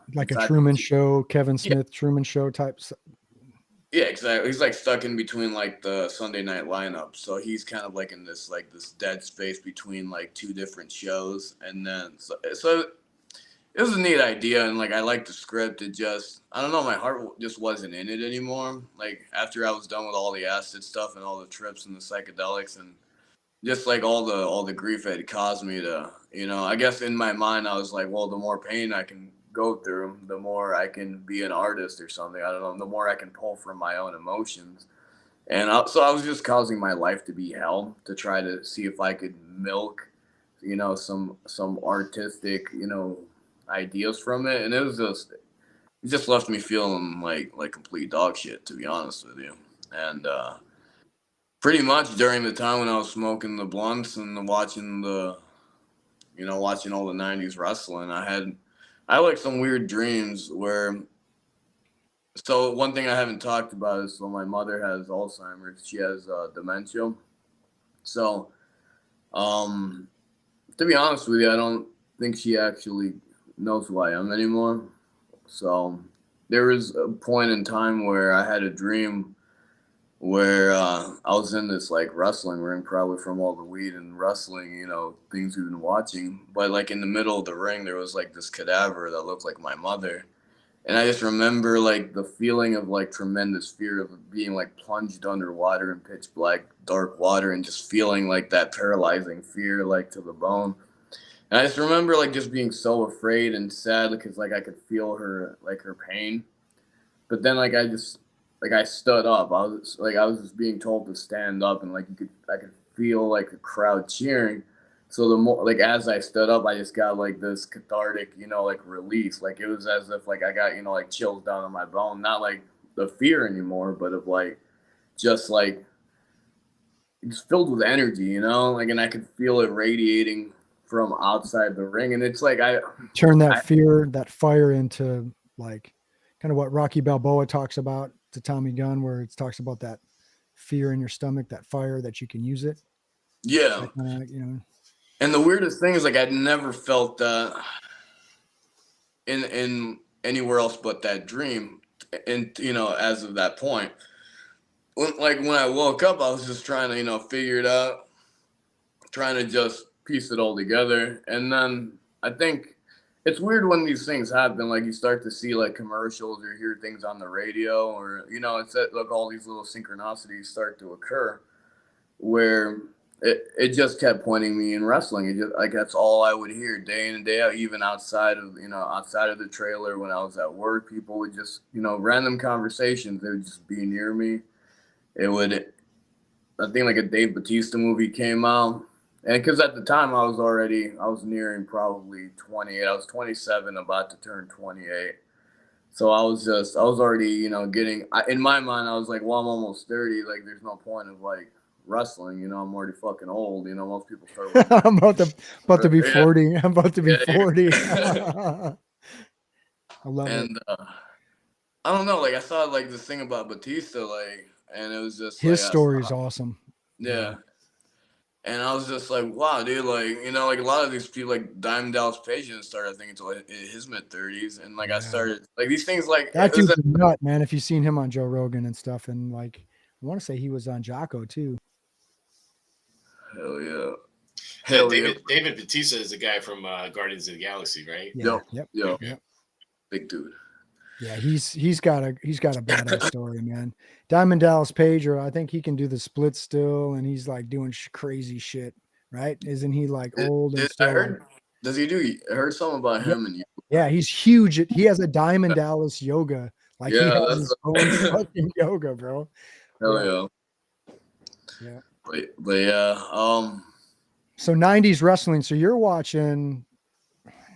Truman Show, Kevin Smith, Truman Show type. Yeah, exactly. He's like stuck in between like the Sunday night lineup. So he's kind of like in this dead space between like two different shows. And then so it was a neat idea, and like I liked the script. It just, I don't know, my heart just wasn't in it anymore. Like after I was done with all the acid stuff and all the trips and the psychedelics and just like all the grief it had caused me to, I guess in my mind I was like, well, the more pain I can go through, the more I can be an artist or something. I don't know, the more I can pull from my own emotions. And so I was just causing my life to be hell to try to see if I could milk, some artistic, ideas from it. And it just left me feeling like complete dog shit, to be honest with you. And pretty much during the time when I was smoking the blunts and watching all the 90s wrestling, I had like some weird dreams where, so one thing I haven't talked about is, so my mother has Alzheimer's. She has dementia. So, to be honest with you, I don't think she actually knows who I am anymore. So there was a point in time where I had a dream where I was in this like wrestling ring, probably from all the weed and wrestling, things we've been watching. But like in the middle of the ring, there was like this cadaver that looked like my mother. And I just remember like the feeling of like tremendous fear of being like plunged underwater in pitch black, dark water, and just feeling like that paralyzing fear, like to the bone. And I just remember like just being so afraid and sad because like I could feel her pain. But then like I stood up. I was just being told to stand up, and like I could feel like the crowd cheering. So the more like as I stood up, I just got like this cathartic, like release. Like it was as if like I got like chills down on my bone, not like the fear anymore, but of like just like it's filled with energy, like, and I could feel it radiating from outside the ring, and it's like I turn that fire into like kind of what Rocky Balboa talks about to Tommy Gunn, where it talks about that fear in your stomach, that fire that you can use it. Yeah. And the weirdest thing is like I'd never felt that in anywhere else but that dream. And as of that point, when I woke up, I was just trying to figure it out, trying to just piece it all together. And then I think it's weird when these things happen, like you start to see like commercials or hear things on the radio, or it's that like all these little synchronicities start to occur where it just kept pointing me in wrestling. It just like that's all I would hear day in and day out, even outside of the trailer when I was at work. People would just random conversations, they would just be near me. I think like a Dave Bautista movie came out. And because at the time I was nearing probably 28. I was 27, about to turn 28. So I was already, you know, in my mind, I was like, well, I'm almost 30. Like, there's no point of like wrestling. You know, I'm already fucking old. You know, most people start when they're I'm about to be yeah, 40. I'm about to be yeah, 40. yeah. I love it. And I don't know, like I saw like this thing about Batista, like, and it was just like His I story is saw, awesome. yeah. And I was just like, wow, dude, like, you know, like a lot of these people, like Diamond Dallas Page didn't start, I think, until in his mid-30s. And like I started, like these things, like, That it was dude's a nut, man. If you've seen him on Joe Rogan and stuff, and like, I want to say he was on Jocko too. hell yeah. Yeah, Hell yeah. David Batista is the guy from Guardians of the Galaxy, right? Yeah. Yep. Yep. Big dude. Yeah, he's got a badass story, man. Diamond Dallas Page, or I think he can do the split still, and he's like doing crazy shit, right? Isn't he like old and still? I heard. Does he do? I heard something about him and you. Yeah, he's huge. He has a Diamond Dallas yoga. Like he Yeah, has his own fucking yoga, bro. Hell Yeah. But yeah, So 90s wrestling. So you're watching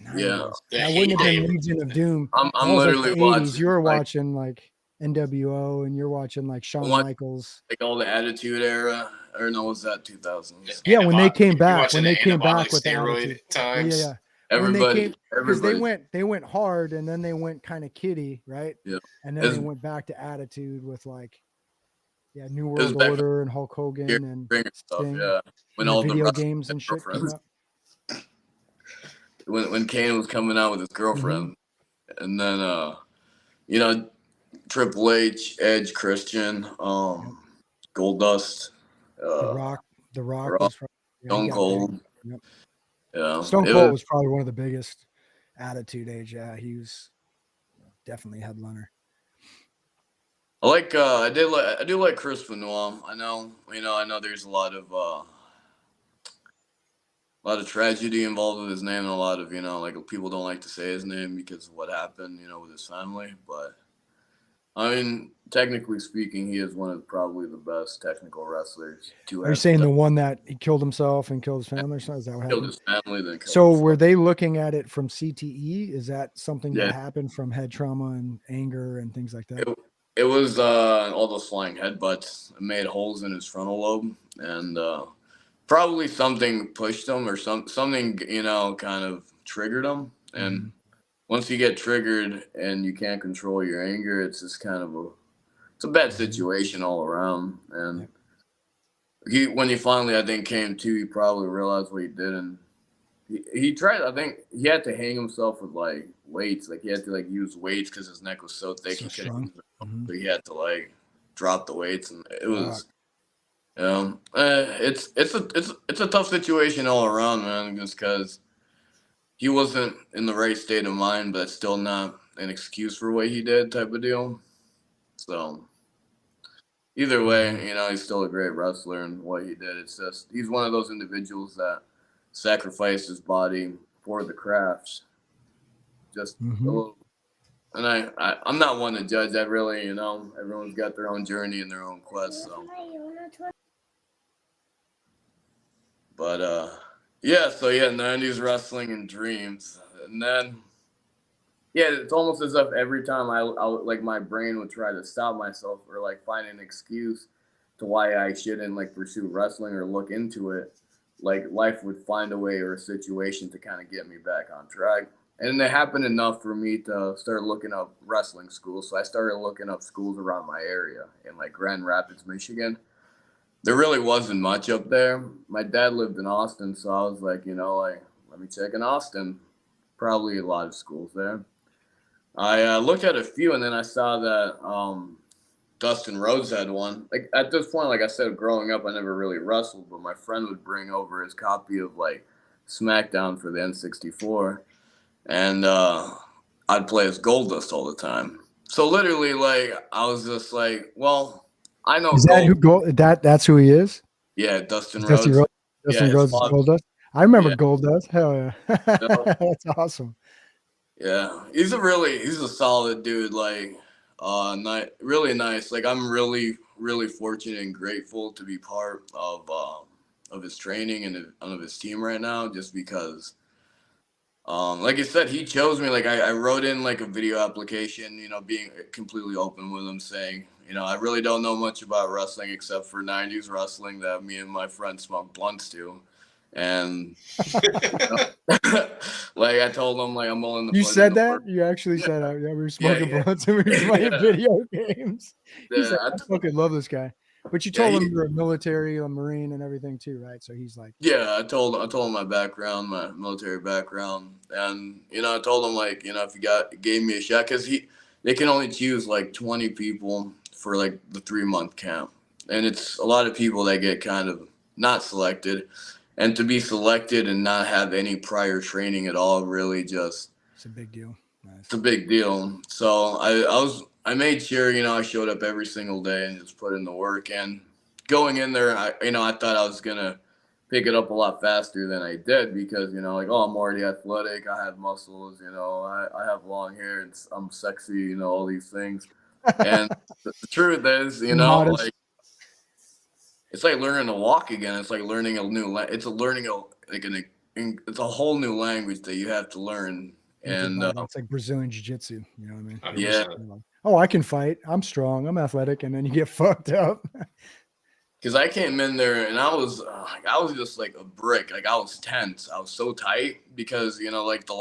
90s. yeah. That wouldn't have been Legion of Doom. I'm That was literally like the 80s. watching. You were like, watching like NWO, and you're watching like Shawn Michaels. like all the Attitude Era, or no, was that 2000s? Yeah, when they came back, with the steroid Attitude. times. Yeah. Everybody, because they went hard, and then they went kind of kiddie, right? Yeah. And then they went back to Attitude with like, New World Order and Hulk Hogan and stuff. Sting. Yeah, when and all video the games and shit came up. When Kane was coming out with his girlfriend, and then you know, Triple H, Edge, Christian, Goldust, The Rock was Stone Cold. Yep. Yeah, Stone Cold was probably one of the biggest Attitude Age. Yeah, he was definitely a headliner. I do like Chris Benoit. I know there's a lot of tragedy involved with his name, and a lot of, like, people don't like to say his name because of what happened, with his family. But I mean, technically speaking, he is one of probably the best technical wrestlers to. Are you saying the one that he killed himself and killed his family? Or something? Is that what happened? Killed his family, then killed So himself. were they looking at it from CTE? Is that something that happened from head trauma and anger and things like that? It was all those flying headbutts made holes in his frontal lobe, and probably something pushed him, or something kind of triggered him. And once you get triggered and you can't control your anger, it's just kind of a bad situation all around. And when he finally, I think, came to, he probably realized what he did, and he tried. I think he had to hang himself with like weights. Like he had to like use weights because his neck was so thick. So he had to like drop the weights, and it was. It's a tough situation all around, man. Just because he wasn't in the right state of mind, but still not an excuse for what he did, type of deal. So either way, he's still a great wrestler, and what he did, it's just he's one of those individuals that sacrificed his body for the crafts. Just a little. And I'm not one to judge. I really, everyone's got their own journey and their own quest. So. But so 90s wrestling and dreams, and then it's almost as if every time I like, my brain would try to stop myself or like find an excuse to why I shouldn't like pursue wrestling or look into it. Like life would find a way or a situation to kind of get me back on track. And it happened enough for me to start looking up wrestling schools. So I started looking up schools around my area in like Grand Rapids, Michigan. There really wasn't much up there. My dad lived in Austin, so I was like, let me check in Austin. Probably a lot of schools there. I looked at a few, and then I saw that Dustin Rhodes had one. Like at this point, like I said, growing up, I never really wrestled, but my friend would bring over his copy of like SmackDown for the N64, and I'd play as Goldust all the time. So literally, like I was just like, well, I know. Is that that's who he is? Yeah, Dustin Rhodes. Dustin Rhodes is Goldust. I remember Goldust. Hell yeah, that's awesome. Yeah, he's a solid dude. Like, really nice. Like, I'm really, really fortunate and grateful to be part of his training and of his team right now. Just because Like I said, he chose me. Like I wrote in like a video application, you know, being completely open with him, saying, you know, I really don't know much about wrestling except for 90s wrestling that me and my friends smoked blunts to. And like I told him, like I'm willing to You put in said the that? work. You actually Yeah, said, yeah, we were yeah, smoking yeah, blunts and we were playing yeah. video games. He's Yeah, like, I fucking love this guy. But you yeah, told him you're a military, a Marine, and everything too, right? So he's like, yeah. I told him my background, my military background, and you know, I told him like, you know, if you gave me a shot, because they can only choose like 20 people for like the 3 month camp, and it's a lot of people that get kind of not selected, and to be selected and not have any prior training at all really just it's a big deal. Nice. it's a big deal. So I made sure, you know, I showed up every single day and just put in the work. And going in there, I thought I was gonna pick it up a lot faster than I did because, you know, like, oh, I'm already athletic, I have muscles, you know, I have long hair, and I'm sexy, you know, all these things. And the truth is, you know, Modest. like it's like learning to walk again. It's like learning a new it's a whole new language that you have to learn. With your And body. It's like Brazilian jiu-jitsu, you know what I mean? 100%. yeah. You're like, oh, I can fight. I'm strong. I'm athletic. And then you get fucked up. Because I came in there and I was just like a brick. Like I was tense. I was so tight because, you know, like the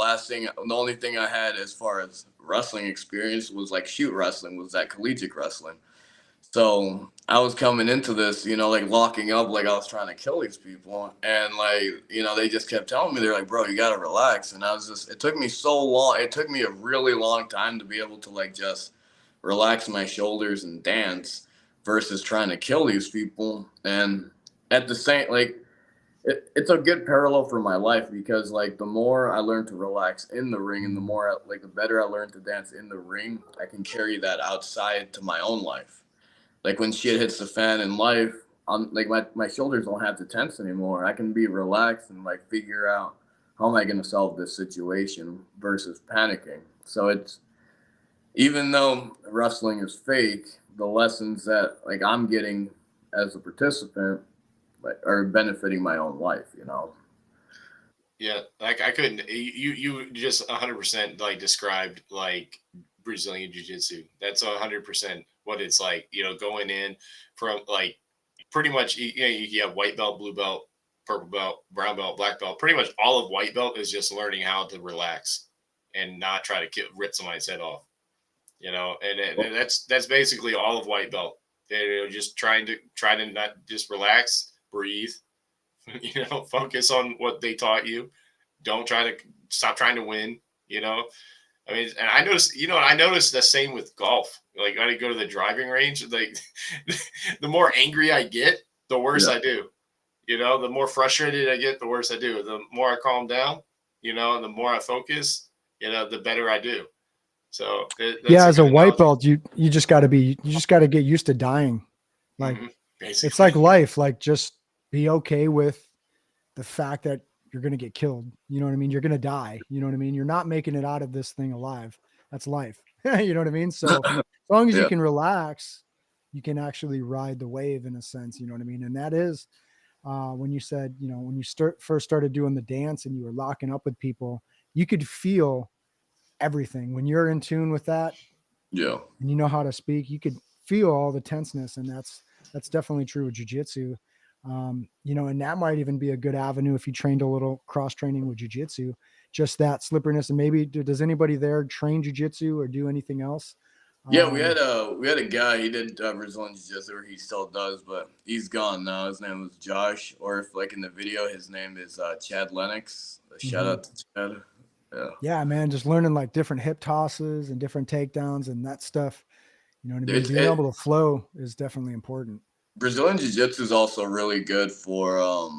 only thing I had as far as wrestling experience was like shoot wrestling, was that collegiate wrestling. So I was coming into this, you know, like locking up, like I was trying to kill these people. And like, you know, they just kept telling me, they're like, bro, you got to relax. And it took me so long. It took me a really long time to be able to like just relax my shoulders and dance versus trying to kill these people. And at the same, like, it's a good parallel for my life because like the more I learn to relax in the ring and the better I learn to dance in the ring, I can carry that outside to my own life. Like when shit hits the fan in life, I'm like my shoulders don't have to tense anymore. I can be relaxed and like figure out how am I going to solve this situation versus panicking. So it's, even though wrestling is fake, the lessons that like I'm getting as a participant like are benefiting my own life, you know. Yeah, like I couldn't. You just 100% like described like Brazilian jiu-jitsu. That's 100% what it's like. You know, going in from like pretty much you know you have white belt, blue belt, purple belt, brown belt, black belt. Pretty much all of white belt is just learning how to relax and not try to rip somebody's head off. You know, and that's basically all of white belt. They're just trying to not just relax, breathe, you know, focus on what they taught you. Don't try to stop trying to win, you know. I mean, and I noticed the same with golf. Like when I go to the driving range, like the more angry I get, the worse I do. You know, the more frustrated I get, the worse I do. The more I calm down, you know, and the more I focus, you know, the better I do. So that's As a good white analogy. belt, you just got to get used to dying. Like Basically. it's like life. Like just be okay with the fact that you're going to get killed. You know what I mean? You're going to die. You know what I mean? You're not making it out of this thing alive. That's life. You know what I mean? So as long as you can relax, you can actually ride the wave in a sense. You know what I mean? And that is when you said, you know, when you first started doing the dance and you were locking up with people, you could feel everything when you're in tune with that. Yeah. And you know how to speak, you could feel all the tenseness. And that's definitely true with jiu-jitsu. You know, and that might even be a good avenue if you trained a little cross training with jiu-jitsu, just that slipperiness. And maybe does anybody there train jiu-jitsu or do anything else? Yeah, we had a guy. He did Brazilian jiu-jitsu, or he still does, but he's gone now. His name was Josh, or if like in the video, his name is Chad Lennox. Shout out to Chad. Yeah, man, just learning like different hip tosses and different takedowns and that stuff. You know what I mean? Being able to flow is definitely important. Brazilian jiu-jitsu is also really good for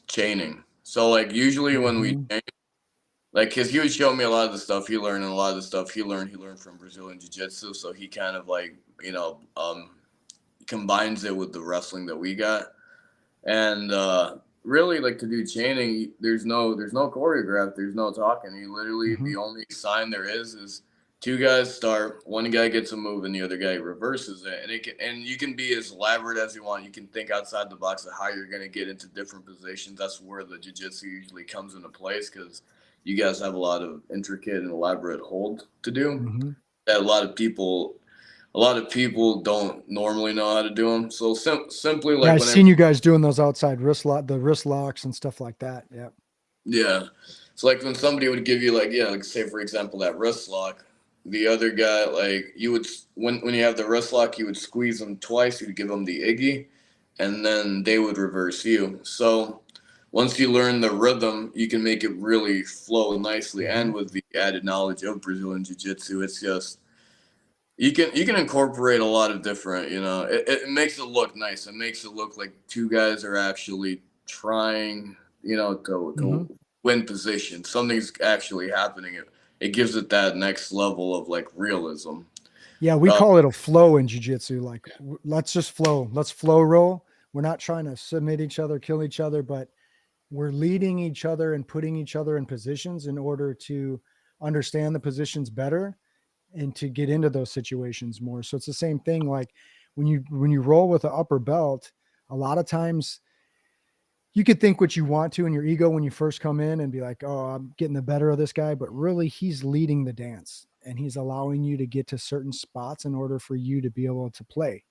chaining. So like usually when we chain, like, cause he would show me a lot of the stuff he learned, and a lot of the stuff he learned from Brazilian jiu-jitsu. So he kind of like, you know, combines it with the wrestling that we got. And really, like, to do chaining, there's no choreograph, there's no talking. You literally, the only sign there is two guys start, one guy gets a move and the other guy reverses it. And you can be as elaborate as you want. You can think outside the box of how you're going to get into different positions. That's where the jiu-jitsu usually comes into place, because you guys have a lot of intricate and elaborate hold to do Mm-hmm. that a lot of people don't normally know how to do them. So simply Yeah, like I've whenever, seen you guys doing those outside the wrist locks and stuff like that. Yeah. yeah. So like when somebody would give you like, yeah, like say for example that wrist lock, the other guy, like you would, when you have the wrist lock, you would squeeze them twice, you'd give them the Iggy, and then they would reverse you. So once you learn the rhythm, you can make it really flow nicely. And with the added knowledge of Brazilian Jiu-Jitsu, it's just, you can incorporate a lot of different, it makes it look nice. It makes it look like two guys are actually trying, to win position. Something's actually happening. It gives it that next level of like realism. Yeah, we call it a flow in jiu-jitsu. Like, let's just flow. Let's flow roll. We're not trying to submit each other, kill each other, but we're leading each other and putting each other in positions in order to understand the positions better and to get into those situations more. So it's the same thing. Like when you roll with an upper belt, a lot of times you could think what you want to in your ego when you first come in and be like, oh, I'm getting the better of this guy. But really, he's leading the dance and he's allowing you to get to certain spots in order for you to be able to play.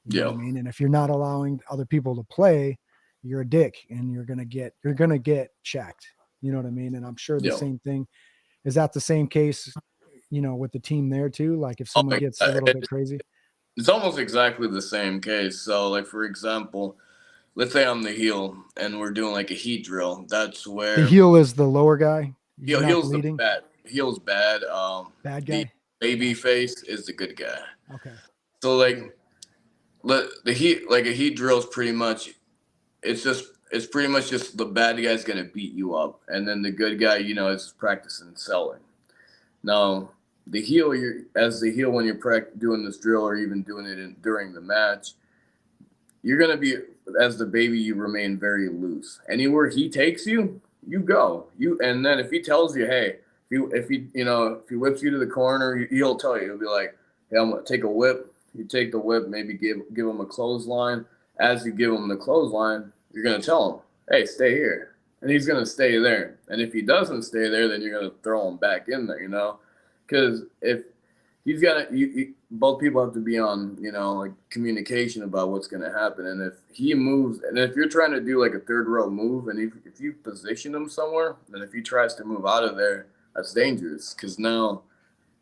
You know what I mean? And if you're not allowing other people to play, you're a dick and you're going to get checked. You know what I mean? And I'm sure the same thing is that the same case, with the team there too. Like if someone gets a little bit crazy, it's almost exactly the same case. So like, for example, let's say I'm the heel and we're doing like a heat drill. That's where the heel is the lower guy. heel's the bad. Heel's bad. Bad The guy. baby face is the good guy. Okay. So like, the heat, like a heat drill is pretty much, it's pretty much just the bad guy's gonna beat you up, and then the good guy, is practicing selling. Now the heel, as the heel when you're doing this drill or even doing it during the match, you're gonna be, as the baby, you remain very loose. Anywhere he takes you, you go. And then if he tells you, hey, if he whips you to the corner, he'll tell you. He'll be like, hey, I'm gonna take a whip. You take the whip, maybe give him a clothesline. As you give him the clothesline, you're gonna tell him, hey, stay here, and he's gonna stay there. And if he doesn't stay there, then you're gonna throw him back in there, because if he's got to, both people have to be on, like communication about what's going to happen. And if he moves, and if you're trying to do like a third row move, and if you position him somewhere, then if he tries to move out of there, that's dangerous because now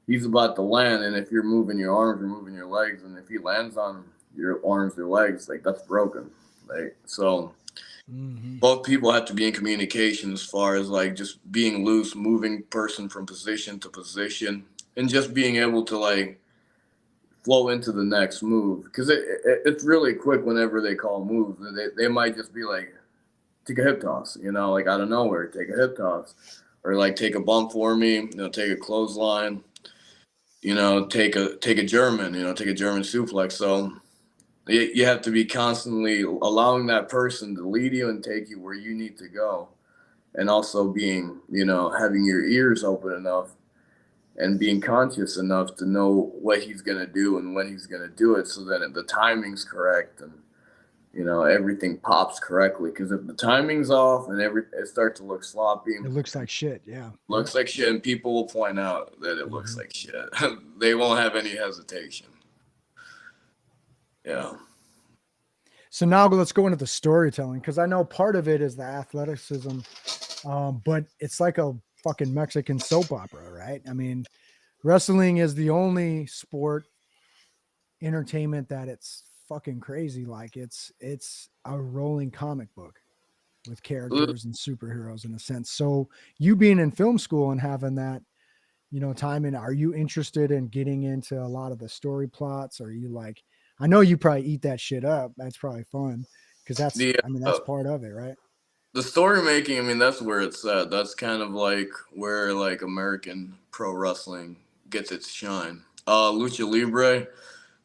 he's about to land. And if you're moving your arms or moving your legs, and if he lands on your arms or legs, like that's broken. Like, so both people have to be in communication as far as like just being loose, moving person from position to position, and just being able to like flow into the next move, because it's really quick whenever they call moves. They might just be like, take a hip toss, like out of nowhere, take a hip toss, or like take a bump for me, take a clothesline, take a German, take a German suplex. So you have to be constantly allowing that person to lead you and take you where you need to go, and also being, having your ears open enough and being conscious enough to know what he's going to do and when he's going to do it, so that the timing's correct and, everything pops correctly. Because if the timing's off and it starts to look sloppy, it looks like shit. Yeah. Looks like shit. And people will point out that it looks like shit. They won't have any hesitation. Yeah. So now let's go into the storytelling, because I know part of it is the athleticism, but it's like a fucking Mexican soap opera, right? I mean, wrestling is the only sport entertainment that it's fucking crazy. Like it's a rolling comic book with characters and superheroes in a sense. So you being in film school and having that, time in, are you interested in getting into a lot of the story plots? Are you like, I know you probably eat that shit up. That's probably fun because that's part of it, right? The story making, that's where it's at. That's kind of like where like American pro wrestling gets its shine. Lucha Libre,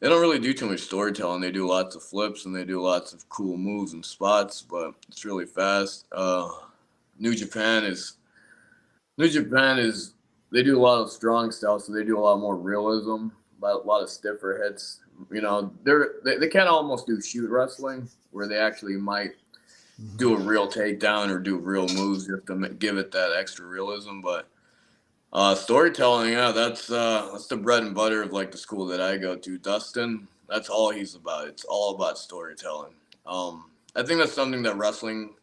they don't really do too much storytelling. They do lots of flips and they do lots of cool moves and spots, but it's really fast. New Japan is they do a lot of strong style, so they do a lot more realism, a lot of stiffer hits. They kind of almost do shoot wrestling, where they actually might do a real takedown or do real moves just to give it that extra realism. But storytelling, yeah, that's the bread and butter of like the school that I go to. Dustin, that's all he's about. It's all about storytelling. I think that's something that wrestling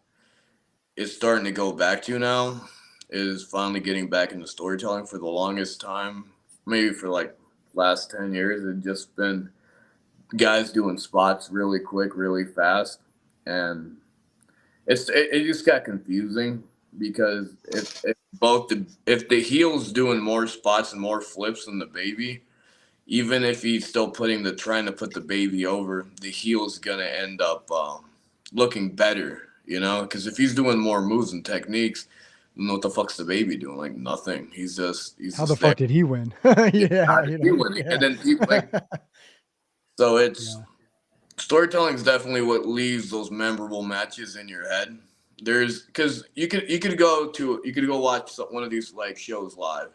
is starting to go back to now, is finally getting back into storytelling. For the longest time, maybe for like last 10 years, it's just been guys doing spots really quick, really fast. And it just got confusing because if the heel's doing more spots and more flips than the baby, even if he's still trying to put the baby over, the heel's gonna end up looking better, because if he's doing more moves and techniques, then what the fuck's the baby doing? Like nothing. He's How the just fuck there. did he win? Yeah, How did he win? yeah. And then people so it's storytelling is definitely what leaves those memorable matches in your head. Because you could go watch one of these like shows live.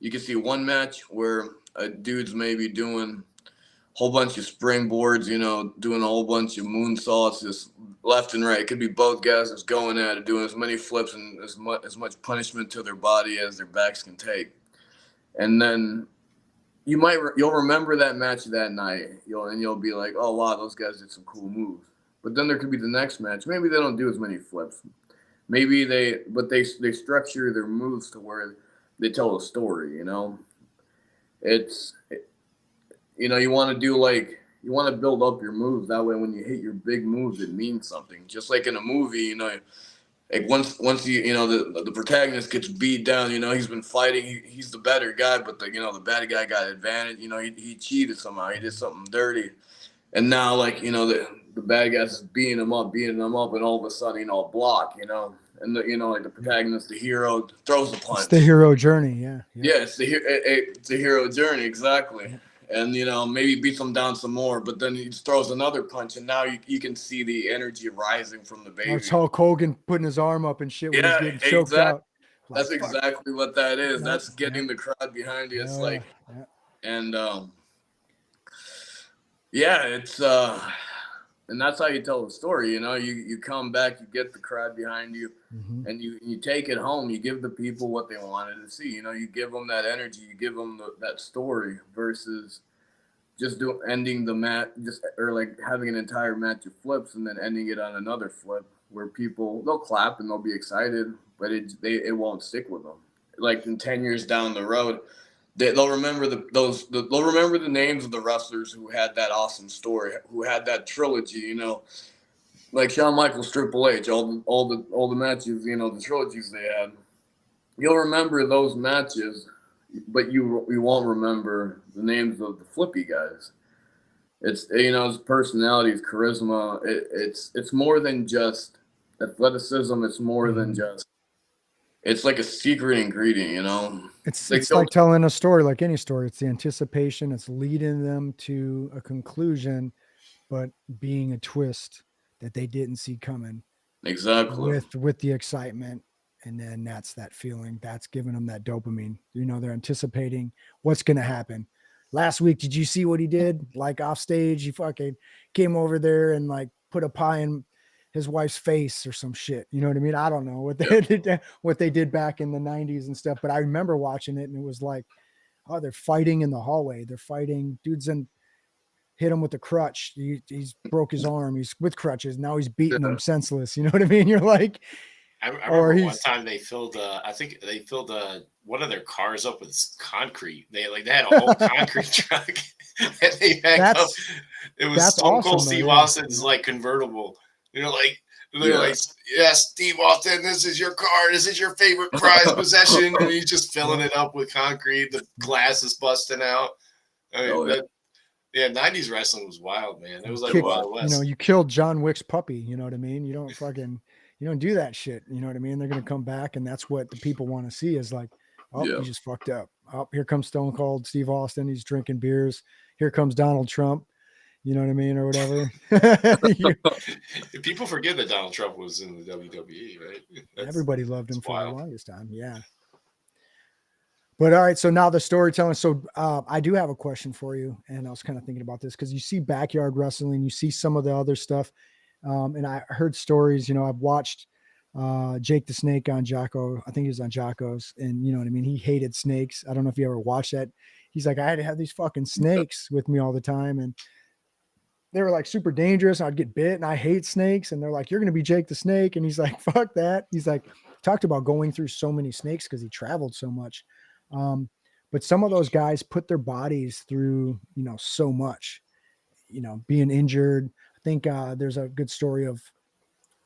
You can see one match where a dude's maybe doing a whole bunch of springboards, doing a whole bunch of moonsaults, just left and right. It could be both guys just going at it, doing as many flips and as much punishment to their body as their backs can take. And then you'll remember that match that night. You'll be like, oh wow, those guys did some cool moves. But then there could be the next match. Maybe they don't do as many flips. Maybe they structure their moves to where they tell a story. You want to build up your moves. That way, when you hit your big moves, it means something. Just like in a movie, like once the protagonist gets beat down, he's been fighting, he's the better guy, but the bad guy got advantage. He cheated somehow, he did something dirty, and now the bad guy's just beating him up, and all of a sudden block, and like the protagonist, the hero, throws a punch. It's the hero journey, yeah. Yeah, it's the hero journey, exactly. Yeah. And maybe beats him down some more, but then he throws another punch, and now you can see the energy rising from the baby. It's Hulk Hogan putting his arm up and shit when he's getting choked out. That's exactly what that is. That's getting the crowd behind you. It's and it's and that's how you tell the story. You come back, you get the crowd behind you, and you take it home. You give the people what they wanted to see. You give them that energy, you give them that story versus just ending the match, or like having an entire match of flips and then ending it on another flip where they'll clap and they'll be excited, but it won't stick with them. Like in 10 years down the road, they'll remember they'll remember the names of the wrestlers who had that awesome story, who had that trilogy, like Shawn Michaels, Triple H, all the matches, the trilogies they had. You'll remember those matches, but you won't remember the names of the flippy guys. It's his personality, his charisma. It's more than just athleticism. It's more than just. It's like a secret ingredient, It's like telling a story, like any story. It's the anticipation. It's leading them to a conclusion, but being a twist that they didn't see coming. Exactly. With the excitement, and then that's that feeling. That's giving them that dopamine. They're anticipating what's going to happen. Last week, did you see what he did? Like off stage, he fucking came over there and like put a pie in his wife's face or some shit. You know what I mean? I don't know what they did back in the 90s and stuff, but I remember watching it and it was like, oh, they're fighting in the hallway. They're fighting. Dudes hit him with a crutch. He's broke his arm. He's with crutches. Now he's beating him senseless. You know what I mean? You're like, I remember one time they filled one of their cars up with concrete. They had a whole concrete truck and they backed up. It was Stone Cold Steve Austin's like convertible. They're like, yes, Steve Austin, this is your car. This is your favorite prized possession. And he's just filling it up with concrete. The glass is busting out. I mean, 90s wrestling was wild, man. It was like Wild West. You killed John Wick's puppy. You know what I mean? You don't do that shit. You know what I mean? They're going to come back, and that's what the people want to see is like, he just fucked up. Oh, here comes Stone Cold Steve Austin. He's drinking beers. Here comes Donald Trump. You know what I mean? Or whatever. People forget that Donald Trump was in the WWE, right? Everybody loved him for the longest time. Yeah. But all right. So now the storytelling. So I do have a question for you. And I was kind of thinking about this because you see backyard wrestling, you see some of the other stuff. And I heard stories, I've watched Jake the Snake on Jocko. I think he was on Jocko's, and you know what I mean? He hated snakes. I don't know if you ever watched that. He's like, I had to have these fucking snakes with me all the time. And they were like super dangerous. I'd get bit and I hate snakes. And they're like, you're going to be Jake the Snake. And he's like, fuck that. He's like, talked about going through so many snakes because he traveled so much. But some of those guys put their bodies through, so much, being injured. I think there's a good story of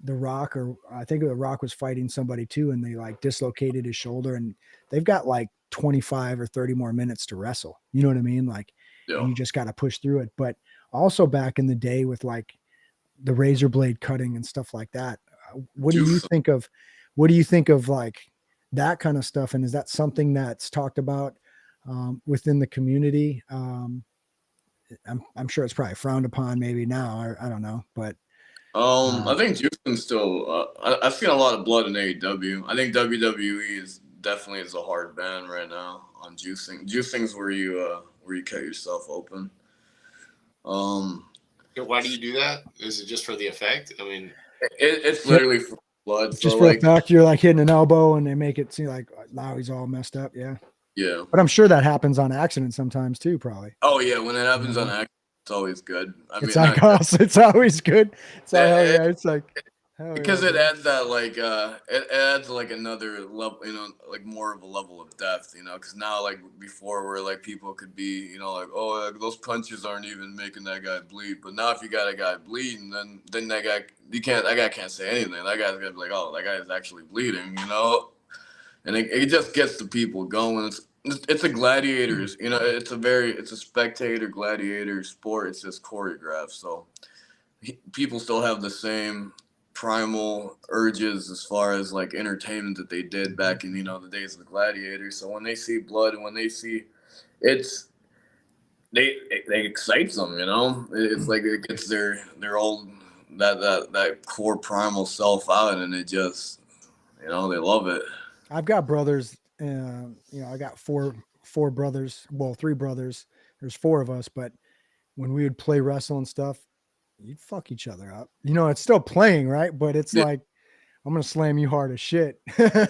The Rock, or I think The Rock was fighting somebody too, and they like dislocated his shoulder, and they've got like 25 or 30 more minutes to wrestle. You know what I mean? Like, and you just got to push through it. But also back in the day with like the razor blade cutting and stuff like that, what do you think of? What do you think of like that kind of stuff? And is that something that's talked about within the community? I'm sure it's probably frowned upon maybe now. I don't know, but I think juicing still. I've seen a lot of blood in AEW. I think WWE is definitely a hard ban right now on juicing. Juicing's where you cut yourself open. Why do you do that? Is it just for the effect? I mean, it's literally for blood. Just so for like, the fact you're like hitting an elbow and they make it seem like now he's all messed up. Yeah. Yeah. But I'm sure that happens on accident sometimes too, probably. Oh yeah, when it happens on accident, it's always good. It's always good. It's it's like because it adds that like it adds like another level, like more of a level of depth, because now like before where like people could be, like, oh, those punches aren't even making that guy bleed, but now if you got a guy bleeding, then that guy that guy can't say anything. That guy's gonna be like, oh, that guy is actually bleeding, and it just gets the people going. It's a gladiators, it's a spectator gladiator sport. It's just choreographed, so people still have the same primal urges as far as like entertainment that they did back in the days of the gladiators. So when they see blood and when they see they excites them, it's like it gets their old that core primal self out, and it just they love it. I've got brothers, I got four brothers, well, 3 brothers. There's 4 of us, but when we would play wrestle and stuff, you'd fuck each other up. It's still playing, right? But it's like, I'm gonna slam you hard as shit.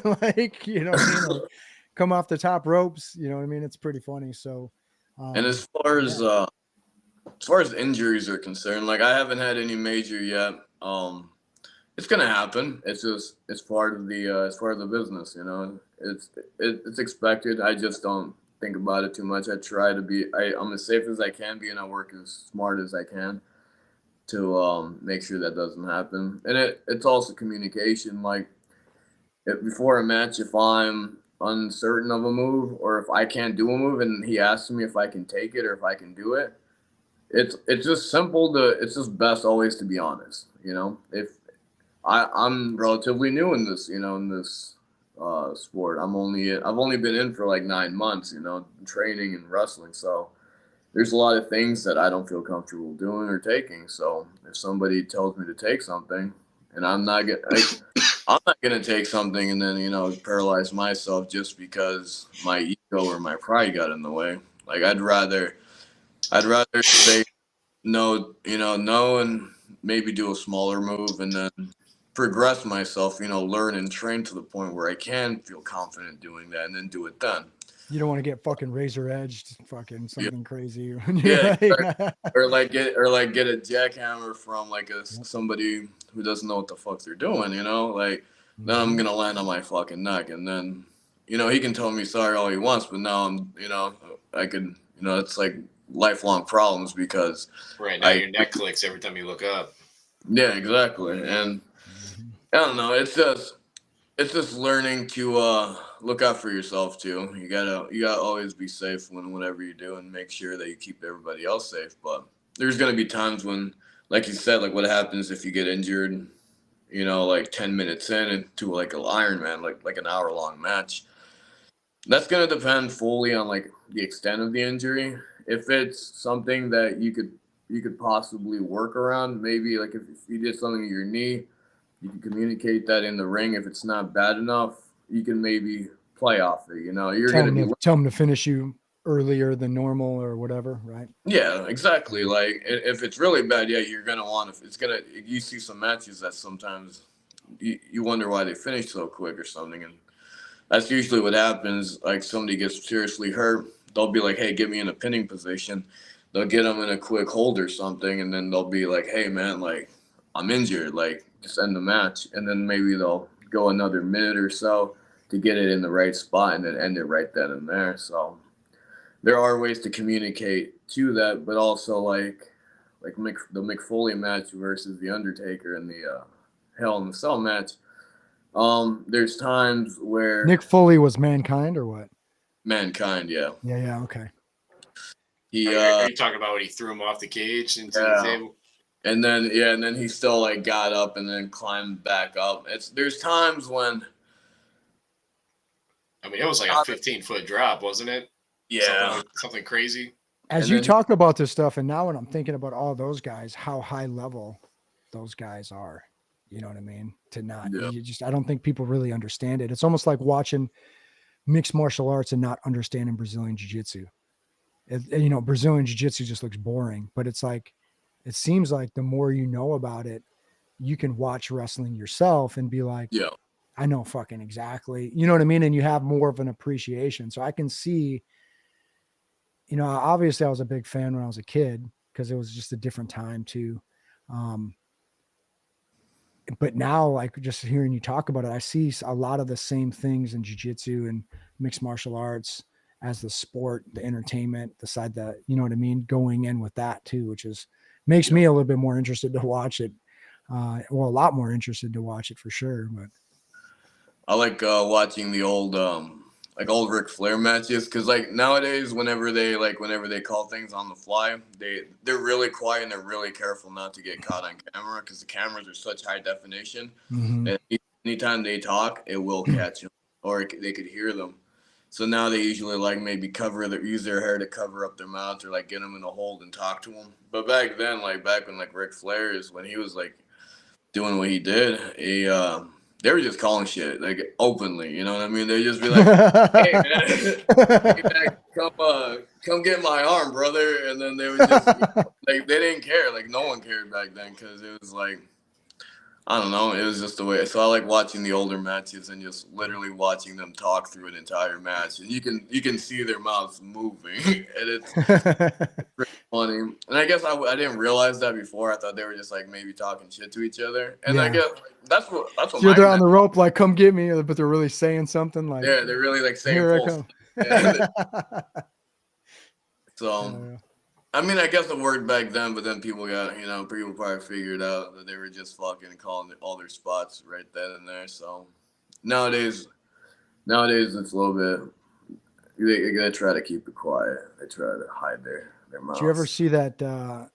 Like, like, come off the top ropes. You know what I mean? It's pretty funny. So, and as far as injuries are concerned, like I haven't had any major yet. It's gonna happen. It's part of the business. It's expected. I just don't think about it too much. I try to be. I'm as safe as I can be, and I work as smart as I can to make sure that doesn't happen. And it's also communication. Like before a match, if I'm uncertain of a move or if I can't do a move and he asks me if I can take it or if I can do it, it's just simple it's just best always to be honest. If I'm relatively new in this, sport. I've only been in for like 9 months, training and wrestling. So there's a lot of things that I don't feel comfortable doing or taking. So if somebody tells me to take something and I'm not gonna take something and then, paralyze myself just because my ego or my pride got in the way. Like I'd rather say no, no, and maybe do a smaller move and then progress myself, learn and train to the point where I can feel confident doing that and then do it then. You don't want to get fucking razor edged, fucking something crazy. Yeah, or get a jackhammer from like somebody who doesn't know what the fuck they're doing, like then I'm gonna land on my fucking neck, and then he can tell me sorry all he wants, but now I'm I could it's like lifelong problems because right now your neck clicks every time you look up. Yeah, exactly, and I don't know. It's just learning to look out for yourself too. You gotta always be safe whenever you do, and make sure that you keep everybody else safe. But there's gonna be times when, like you said, like what happens if you get injured, like 10 minutes into like an Ironman, like an hour-long match. That's gonna depend fully on like the extent of the injury. If it's something that you could possibly work around, maybe like if you did something to your knee, you can communicate that in the ring. If it's not bad enough, you can maybe play off it. You're going to tell them to finish you earlier than normal or whatever, right? Yeah, exactly. Like if it's really bad, yeah, you're gonna want to. It's gonna. You see some matches that sometimes you wonder why they finish so quick or something, and that's usually what happens. Like somebody gets seriously hurt, they'll be like, "Hey, get me in a pinning position." They'll get them in a quick hold or something, and then they'll be like, "Hey, man, like I'm injured. Like just end the match." And then maybe they'll go another minute or so to get it in the right spot, and then end it right then and there. So there are ways to communicate to that, but also like the Mick Foley match versus the Undertaker and the Hell in the Cell match. There's times where Nick Foley was Mankind or what? Mankind, yeah. Yeah, okay. He are you talking about when he threw him off the cage into the table? And then he still like got up and then climbed back up. There's times when I mean, it was like a 15-foot drop, wasn't it? Yeah. Something crazy. As you talk about this stuff, and now when I'm thinking about all those guys, how high level those guys are, you know what I mean? I don't think people really understand it. It's almost like watching mixed martial arts and not understanding Brazilian jiu-jitsu. You know, Brazilian jiu-jitsu just looks boring, but it's like, it seems like the more you know about it, you can watch wrestling yourself and be like, yeah, I know fucking exactly, you know what I mean? And you have more of an appreciation. So I can see, you know, obviously I was a big fan when I was a kid because it was just a different time too. But now, like just hearing you talk about it, I see a lot of the same things in jiu-jitsu and mixed martial arts as the sport, the entertainment, the side that, you know what I mean? Going in with that too, which makes me a little bit more interested to watch it. A lot more interested to watch it for sure. But I like watching the old Ric Flair matches because like nowadays whenever they call things on the fly, they're really quiet and they're really careful not to get caught on camera because the cameras are such high definition. Mm-hmm. And anytime they talk, it will catch them or they could hear them. So now they usually like maybe use their hair to cover up their mouths or like get them in a hold and talk to them. But back then, back when Ric Flair when he was like doing what he did, they were just calling shit like openly, you know what I mean? They just be like, "Hey man, come get my arm, brother," and then they would just like they didn't care, like no one cared back then because it was like I don't know, it was just the way. So I like watching the older matches and just literally watching them talk through an entire match, and you can see their mouths moving, and it's pretty funny. And I guess I didn't realize that before. I thought they were just like maybe talking shit to each other, and I guess that's what. So they're on the rope, like "come get me," but they're really saying something like, yeah, they're really like saying, "Here I come." Yeah. So. I mean, I guess it worked back then, but then people probably figured out that they were just fucking calling all their spots right then and there. So nowadays it's a little bit, they gotta try to keep it quiet. They try to hide their mouths. Did you ever see that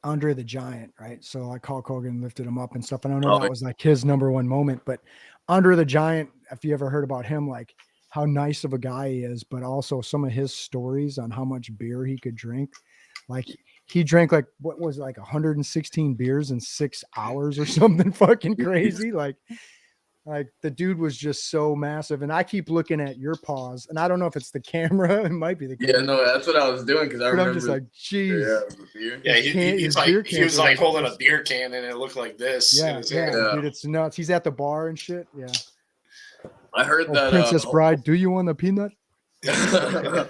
Andre the Giant, right? So like Hulk Hogan lifted him up and stuff. And I know that was like his number one moment, but Andre the Giant, if you ever heard about him, like how nice of a guy he is, but also some of his stories on how much beer he could drink. Like he drank like, what was it, like 116 beers in 6 hours or something fucking crazy. Like the dude was just so massive. And I keep looking at your paws and I don't know if it's the camera. It might be the camera. Yeah, no, that's what I was doing. Cause I remember. I'm just like, geez. Yeah, he was like holding a beer can and it looked like this. Yeah, dude, it's nuts. He's at the bar and shit. Yeah. I heard that Princess Bride, do you want a peanut? I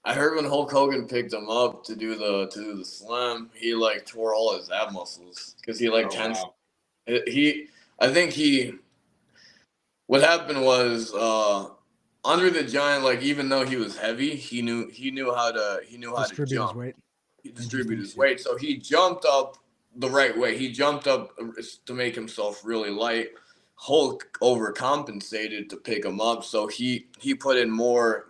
heard when Hulk Hogan picked him up to do the slam, he like tore all his ab muscles because he like tensed. Wow. What happened was Andre the Giant, like even though he was heavy, he knew how to distribute jump. his weight. He distributed his weight, so he jumped up the right way. He jumped up to make himself really light. Hulk overcompensated to pick him up, so he put in more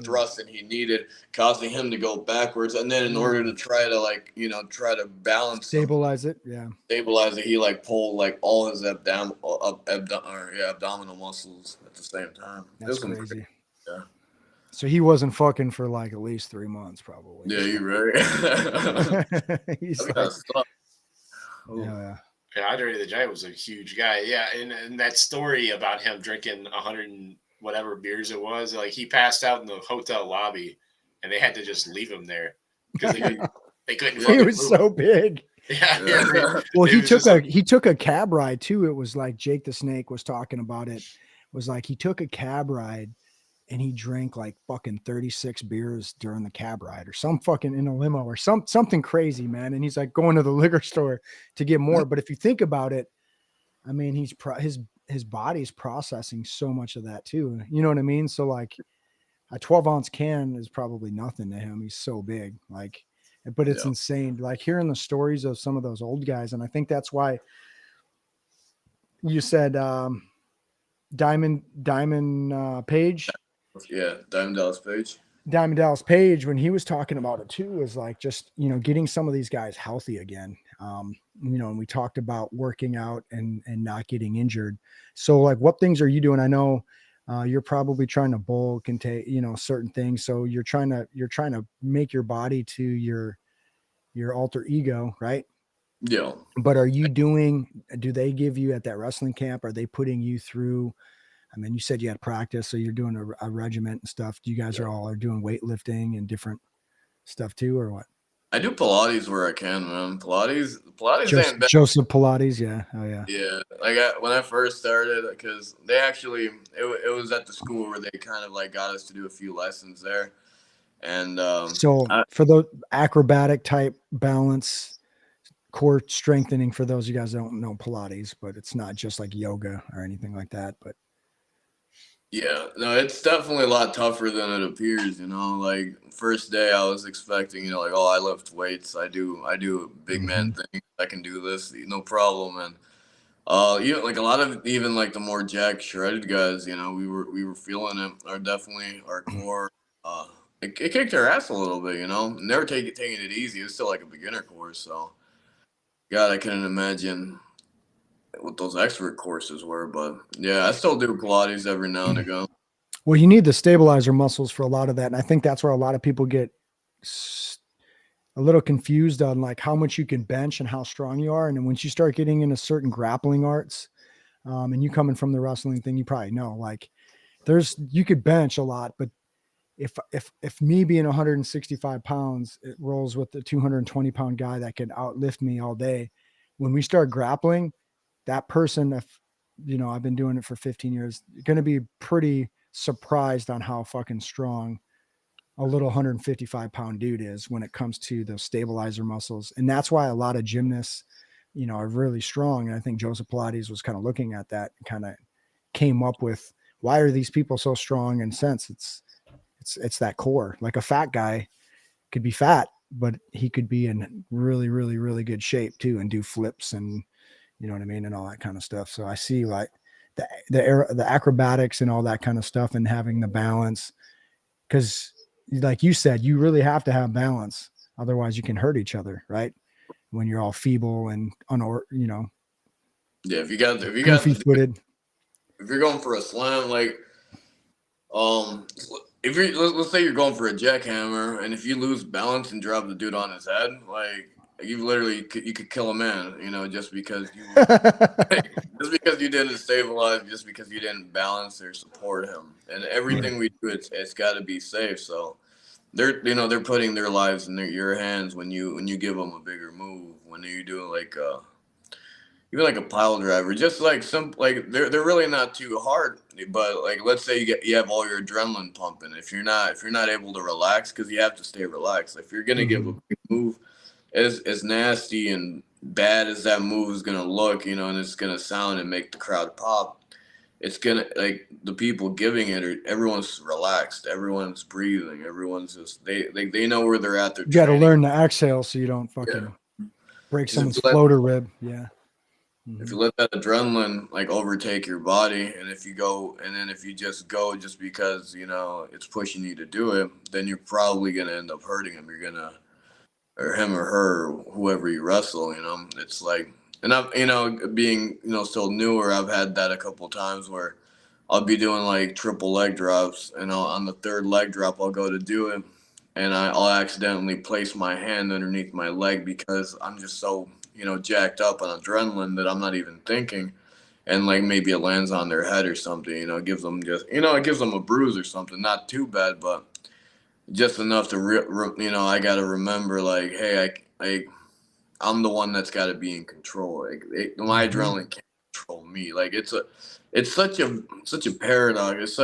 thrust than he needed, causing him to go backwards. And then in order to try to balance stabilize it, he like pulled like all his abdominal muscles at the same time. That's crazy. Yeah. So he wasn't fucking for like at least 3 months, probably. Yeah, you're right. He's Yeah, Andre the Giant was a huge guy. Yeah, and that story about him drinking 100 whatever beers it was. Like he passed out in the hotel lobby, and they had to just leave him there because they couldn't. He fucking was move so him. big. Yeah. Well, It was just he took a cab ride too. It was like Jake the Snake was talking about it. Was like he took a cab ride and he drank like fucking 36 beers during the cab ride or some fucking in a limo or something crazy, man. And he's like going to the liquor store to get more. But if you think about it, I mean, his body's processing so much of that too. You know what I mean? So like a 12-ounce can is probably nothing to him. He's so big, like, but it's insane. Like hearing the stories of some of those old guys. And I think that's why you said, Diamond Page. Yeah. Diamond Dallas Page. Diamond Dallas Page, when he was talking about it too, was like just, you know, getting some of these guys healthy again. You know, and we talked about working out and not getting injured. So like, what things are you doing? I know you're probably trying to bulk and take, you know, certain things. So you're trying to make your body to your alter ego, right? Yeah. But do they give you at that wrestling camp? Are they putting you through? I mean, you said you had practice, so you're doing a regiment and stuff. You guys are doing weightlifting and different stuff too, or what? I do Pilates where I can, man. Pilates ain't bad. Joseph Pilates, yeah. Oh yeah. Yeah, like when I first started, because they actually it was at the school where they kind of like got us to do a few lessons there, and So for the acrobatic type balance, core strengthening, for those of you guys that don't know Pilates, but it's not just like yoga or anything like that, but yeah, no, it's definitely a lot tougher than it appears, you know. Like first day I was expecting, you know, like, oh, I lift weights, I do big man things, I can do this, no problem. And you know, like a lot of even like the more jacked shredded guys, you know, we were feeling it, or definitely our core it kicked our ass a little bit, you know. Never taking it easy. It's still like a beginner course, so God, I couldn't imagine what those expert courses were, but yeah, I still do Pilates every now and again. well, you need the stabilizer muscles for a lot of that. And I think that's where a lot of people get a little confused on like how much you can bench and how strong you are. And then once you start getting into certain grappling arts, and you coming from the wrestling thing, you probably know, like you could bench a lot, but if me being 165 pounds, it rolls with the 220 pound guy that can outlift me all day. When we start grappling, that person, if you know, I've been doing it for 15 years, you're going to be pretty surprised on how fucking strong a little 155 pound dude is when it comes to the stabilizer muscles. And that's why a lot of gymnasts, you know, are really strong. And I think Joseph Pilates was kind of looking at that and kind of came up with, why are these people so strong? In a sense, it's that core. Like a fat guy could be fat, but he could be in really, really, really good shape too, and do flips and, you know what I mean, and all that kind of stuff. So I see like the acrobatics and all that kind of stuff, and having the balance, because like you said, you really have to have balance, otherwise you can hurt each other, right? When you're all feeble and you know. Yeah, if footed. If you're going for a slam, like if let's say you're going for a jackhammer, and if you lose balance and drop the dude on his head, like you could kill a man, you know, just because you didn't stabilize, just because you didn't balance or support him. And everything we do, it's got to be safe. So they're putting their lives in your hands when you give them a bigger move, when you do like even like a pile driver, just like like they're really not too hard. But like, let's say you have all your adrenaline pumping. If you're not able to relax, because you have to stay relaxed. If you're gonna give a big move, as nasty and bad as that move is gonna look, you know, and it's gonna sound and make the crowd pop, it's gonna, like, the people giving it, everyone's relaxed, everyone's breathing, everyone's just they know where they're at. You got to learn to exhale so you don't fucking break someone's floater rib. Yeah. If you let that adrenaline like overtake your body, and if you just go just because, you know, it's pushing you to do it, then you're probably gonna end up hurting him. You're gonna, or him or her, or whoever you wrestle, you know. It's like, and I've, you know, being, you know, still newer, I've had that a couple of times where I'll be doing like triple leg drops, and on the third leg drop I'll go to do it, and I'll accidentally place my hand underneath my leg because I'm just so, you know, jacked up on adrenaline that I'm not even thinking. and like maybe it lands on their head or something, it gives them it gives them a bruise or something, not too bad, but just enough to I got to remember, like, hey, I'm the one that's got to be in control. Like my adrenaline can't control me. Like it's such a paradox.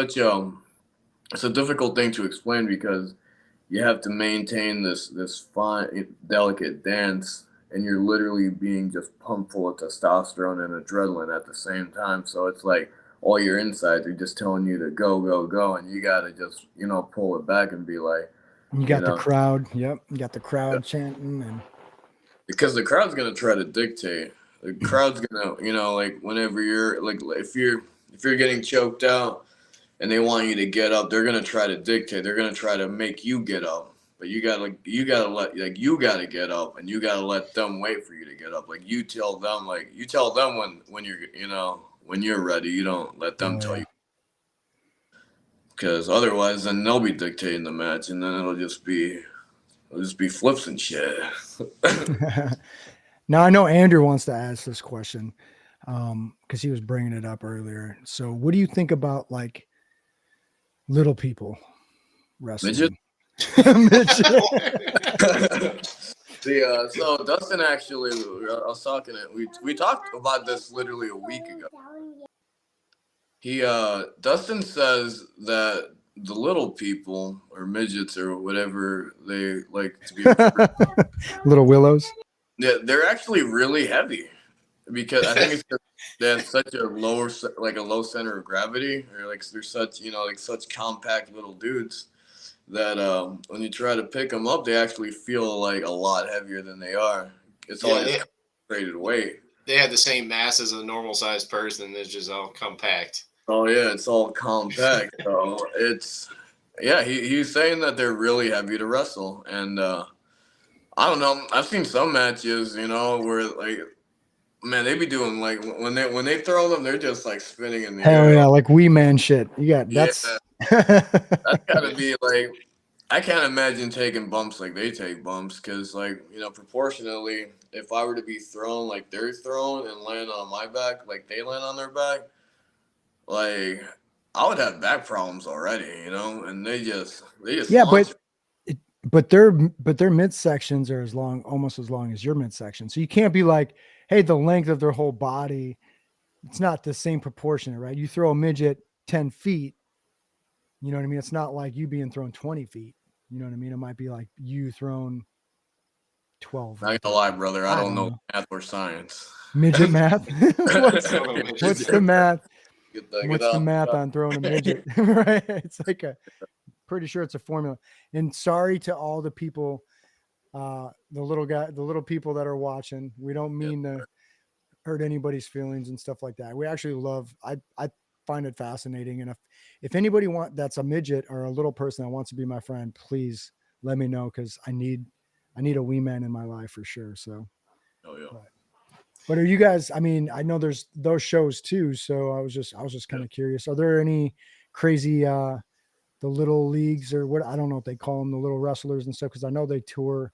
It's a difficult thing to explain because you have to maintain this fine, delicate dance, and you're literally being just pumped full of testosterone and adrenaline at the same time. So it's like all your insides are just telling you to go, go, go, and you got to just pull it back and be like, You got the crowd. Yep, you got the crowd chanting, and because the crowd's gonna try to dictate. The crowd's gonna, like whenever you're like, if you're getting choked out and they want you to get up, they're gonna try to dictate. They're gonna try to make you get up, but you gotta get up, and you gotta let them wait for you to get up. Like you tell them when you're when you're ready. You don't let them tell you, because otherwise then they'll be dictating the match, and then it'll just be flips and shit. Now I know Andrew wants to ask this question because he was bringing it up earlier. So what do you think about like little people wrestling? Midget? So Dustin actually, I was talking we talked about this literally a week ago. Dustin says that the little people or midgets or whatever they like to be little willows. Yeah, they're actually really heavy because I think it's because they have such a low center of gravity, or like they're such such compact little dudes that when you try to pick them up, they actually feel like a lot heavier than they are. It's all concentrated weight. They have the same mass as a normal sized person. It's just all compact. Oh yeah, it's all compact. So he's saying that they're really heavy to wrestle, and I don't know. I've seen some matches, where like, man, they be doing like when they throw them, they're just like spinning in the air. Hell yeah, like Wee Man shit. You got that's that's gotta be like, I can't imagine taking bumps like they take bumps, because like proportionally, if I were to be thrown like they're thrown and land on my back like they land on their back, like I would have back problems already, and they just yeah, but their midsections are almost as long as your midsection. So you can't be like, hey, the length of their whole body, it's not the same proportion, right? You throw a midget 10 feet, you know what I mean? It's not like you being thrown 20 feet. You know what I mean? It might be like you thrown 12. Not gonna lie, brother. I don't know math or science. Midget math? What's the math? What's the math on throwing a midget? Right? It's like pretty sure it's a formula. And sorry to all the people, the little people that are watching. We don't mean to hurt anybody's feelings and stuff like that. We actually I find it fascinating. And if anybody that's a midget or a little person that wants to be my friend, please let me know, because I need a wee man in my life for sure. So but are you guys, I mean, I know there's those shows too, so I was just kind of curious. Are there any crazy the little leagues, or what, I don't know if they call them, the little wrestlers and stuff, because I know they tour.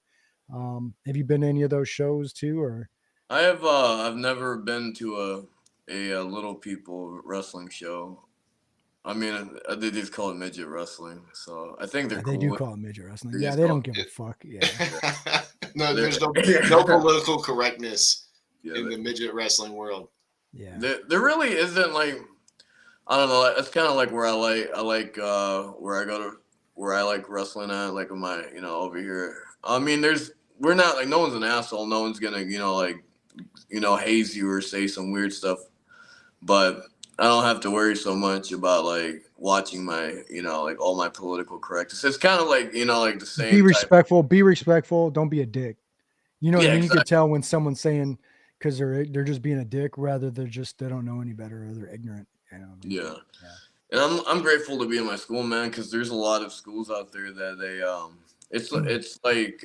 Have you been to any of those shows too? Or I have I've never been to a little people wrestling show. I mean, they just call it midget wrestling, so I think they do call it midget wrestling. Yeah, they don't give a fuck. Yeah. No, there's no political correctness in the midget wrestling world. Yeah, there really isn't. Like, I don't know. It's kind of like where I like where I like wrestling at, like in my over here. I mean, we're not like, no one's an asshole. No one's gonna haze you or say some weird stuff, but I don't have to worry so much about like watching my like all my political correctness. It's kind of like like the same. Be respectful. Don't be a dick. You know what I mean? Exactly. You can tell when someone's saying, because they're just being a dick, rather they don't know any better, or they're ignorant. Yeah. And I'm grateful to be in my school, man, because there's a lot of schools out there that they it's like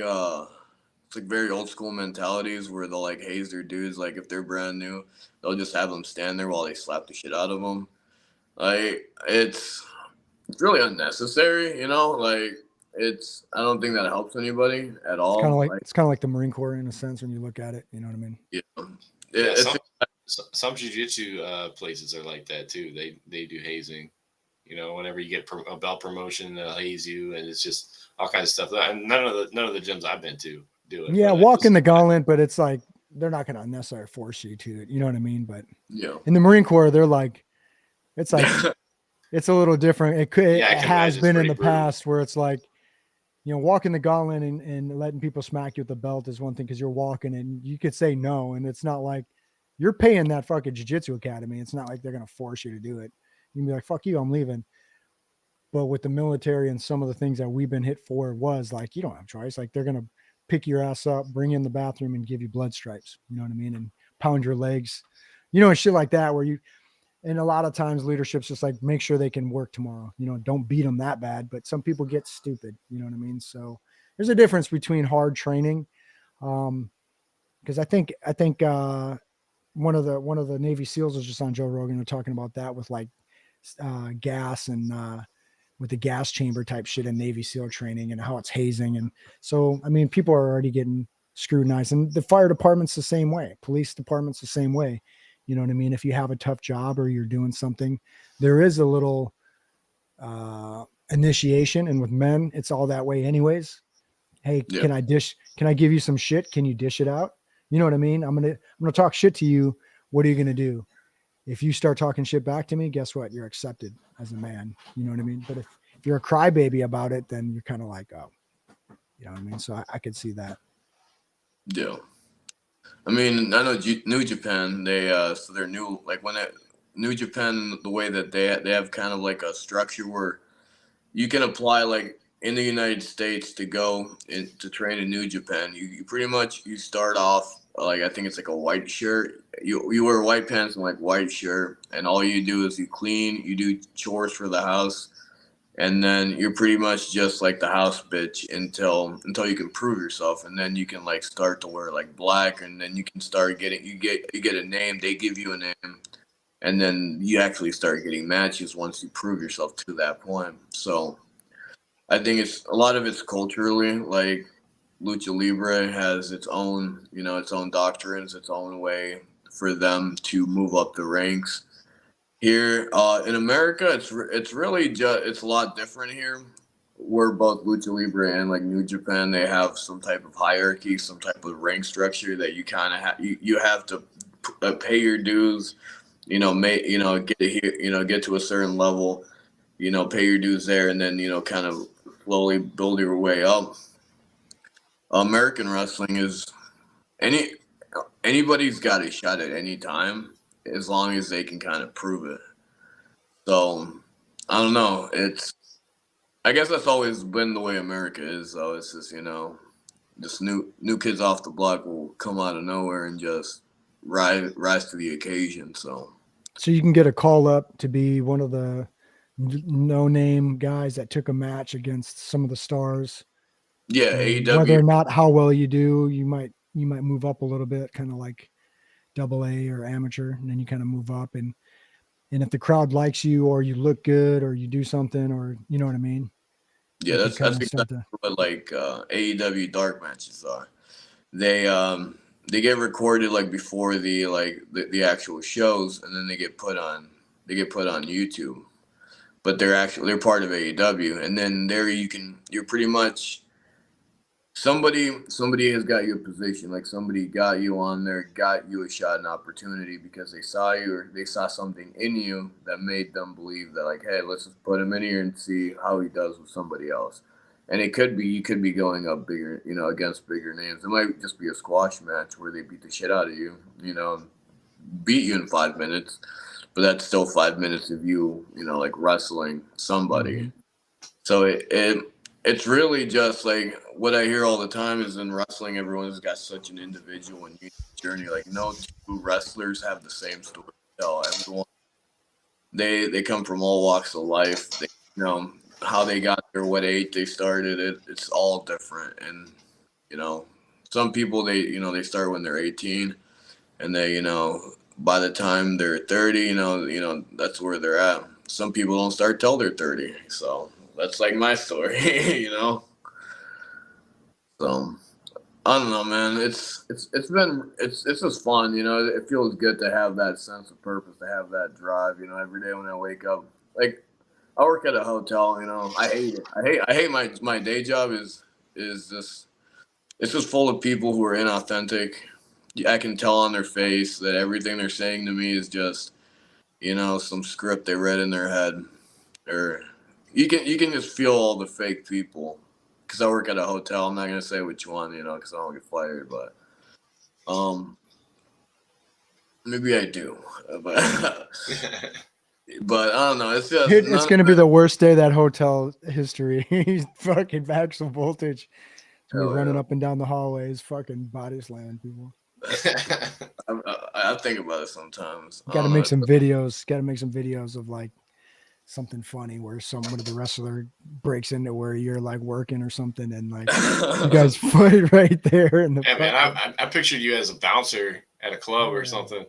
very old school mentalities where they'll like haze their dudes. Like if they're brand new, they'll just have them stand there while they slap the shit out of them. Like it's really unnecessary, like I don't think that helps anybody at all. It's kind of like the Marine Corps in a sense when you look at it. You know what I mean? Yeah. some jiu-jitsu places are like that too. They do hazing. You know, whenever you get a belt promotion, they'll haze you, and it's just all kinds of stuff. And none of the gyms I've been to do it. Yeah, walking the gauntlet, but it's like they're not going to necessarily force you to it. You know what I mean? But Yeah. in the Marine Corps, they're like, it's like it's a little different. It has been in the past where it's like, you know, walking the gauntlet and letting people smack you with the belt is one thing because you're walking and you could say no, and it's not like you're paying that fucking jiu-jitsu academy. It's not like they're going to force you to do it. You can be like, fuck you, I'm leaving. But with the military and some of the things that we've been hit for was like, you don't have a choice. Like they're going to pick your ass up, bring you in the bathroom and give you blood stripes. You know what I mean? And pound your legs, you know, and shit like that where you, and a lot of times leadership's just like, make sure they can work tomorrow. You know, don't beat them that bad, but some people get stupid. You know what I mean? So there's a difference between hard training. Cause I think one of the Navy SEALs was just on Joe Rogan. They're talking about that with like gas and with the gas chamber type shit in Navy SEAL training and how it's hazing. And so, I mean, people are already getting scrutinized, and the fire department's the same way. Police department's the same way. You know what I mean? If you have a tough job or you're doing something, there is a little initiation. And with men, it's all that way anyways. Hey, can I give you some shit? Can you dish it out? You know what I mean? I'm going to talk shit to you. What are you going to do? If you start talking shit back to me, guess what? You're accepted as a man. You know what I mean? But if you're a crybaby about it, then you're kind of like, oh, you know what I mean? So I could see that. Yeah. I mean, I know New Japan, so they're new, like New Japan, the way that they have kind of like a structure where you can apply like in the United States to go to train in New Japan. You pretty much, you start off like, I think it's like a white shirt. You wear white pants and like white shirt, and all you do is you clean, you do chores for the house, and then you're pretty much just like the house bitch until you can prove yourself, and then you can like start to wear like black, and then you can start getting you get a name, they give you a name, and then you actually start getting matches once you prove yourself to that point. So I think a lot of it's culturally, like Lucha Libre has its own, you know, its own doctrines, its own way for them to move up the ranks. Here in America, it's really it's a lot different here. Where both Lucha Libre and like New Japan, they have some type of hierarchy, some type of rank structure that you kind of you have to pay your dues. You know, get to a certain level. You know, pay your dues there, and then kind of slowly build your way up. American wrestling is anybody's got a shot at any time as long as they can kind of prove it. So I don't know. I guess that's always been the way America is, though. It's just just new kids off the block will come out of nowhere and just rise to the occasion. So you can get a call up to be one of the no-name guys that took a match against some of the stars. Yeah, AEW. Whether or not how well you do, you might move up a little bit, kind of like AA or amateur, and then you kind of move up. And if the crowd likes you, or you look good, or you do something, or you know what I mean? Yeah, that's exactly what like AEW dark matches are. They get recorded like before the actual shows, and then they get put on YouTube. But they're part of AEW, and then there you're pretty much somebody has got you a position, like somebody got you on there, got you a shot, an opportunity because they saw you or they saw something in you that made them believe that like, hey, let's just put him in here and see how he does with somebody else. And you could be going up bigger, against bigger names. It might just be a squash match where they beat the shit out of you, beat you in 5 minutes. But that's still 5 minutes of you, like wrestling somebody. Mm-hmm. So it's really just like what I hear all the time is in wrestling, everyone's got such an individual and unique journey. Like no two wrestlers have the same story to tell. Everyone, they come from all walks of life. They, how they got there, what age they started. It's all different. And some people they start when they're 18, and they by the time they're 30, that's where they're at. Some people don't start till they're 30. So that's like my story, So I don't know, man. It's just fun, you know. It feels good to have that sense of purpose, to have that drive, you know. Every day when I wake up, like I work at a hotel, you know. I hate it. I hate my day job is just it's just full of people who are inauthentic. I can tell on their face that everything they're saying to me is just, you know, some script they read in their head, or you can just feel all the fake people. Because I work at a hotel, I'm not gonna say which one, you know, because I don't get fired, but maybe I do, but but I don't know. It's just It's going to be the worst day that hotel history. He's fucking Axl Voltage. To be Hell running yeah. up and down the hallways, fucking body slamming people. I think about it sometimes. I Got to don't make know. some videos. Got to make some videos of like something funny where one of the wrestler breaks into where you're like working or something, and like you guys fight right there in the. Yeah, man, I pictured you as a bouncer at a club or something.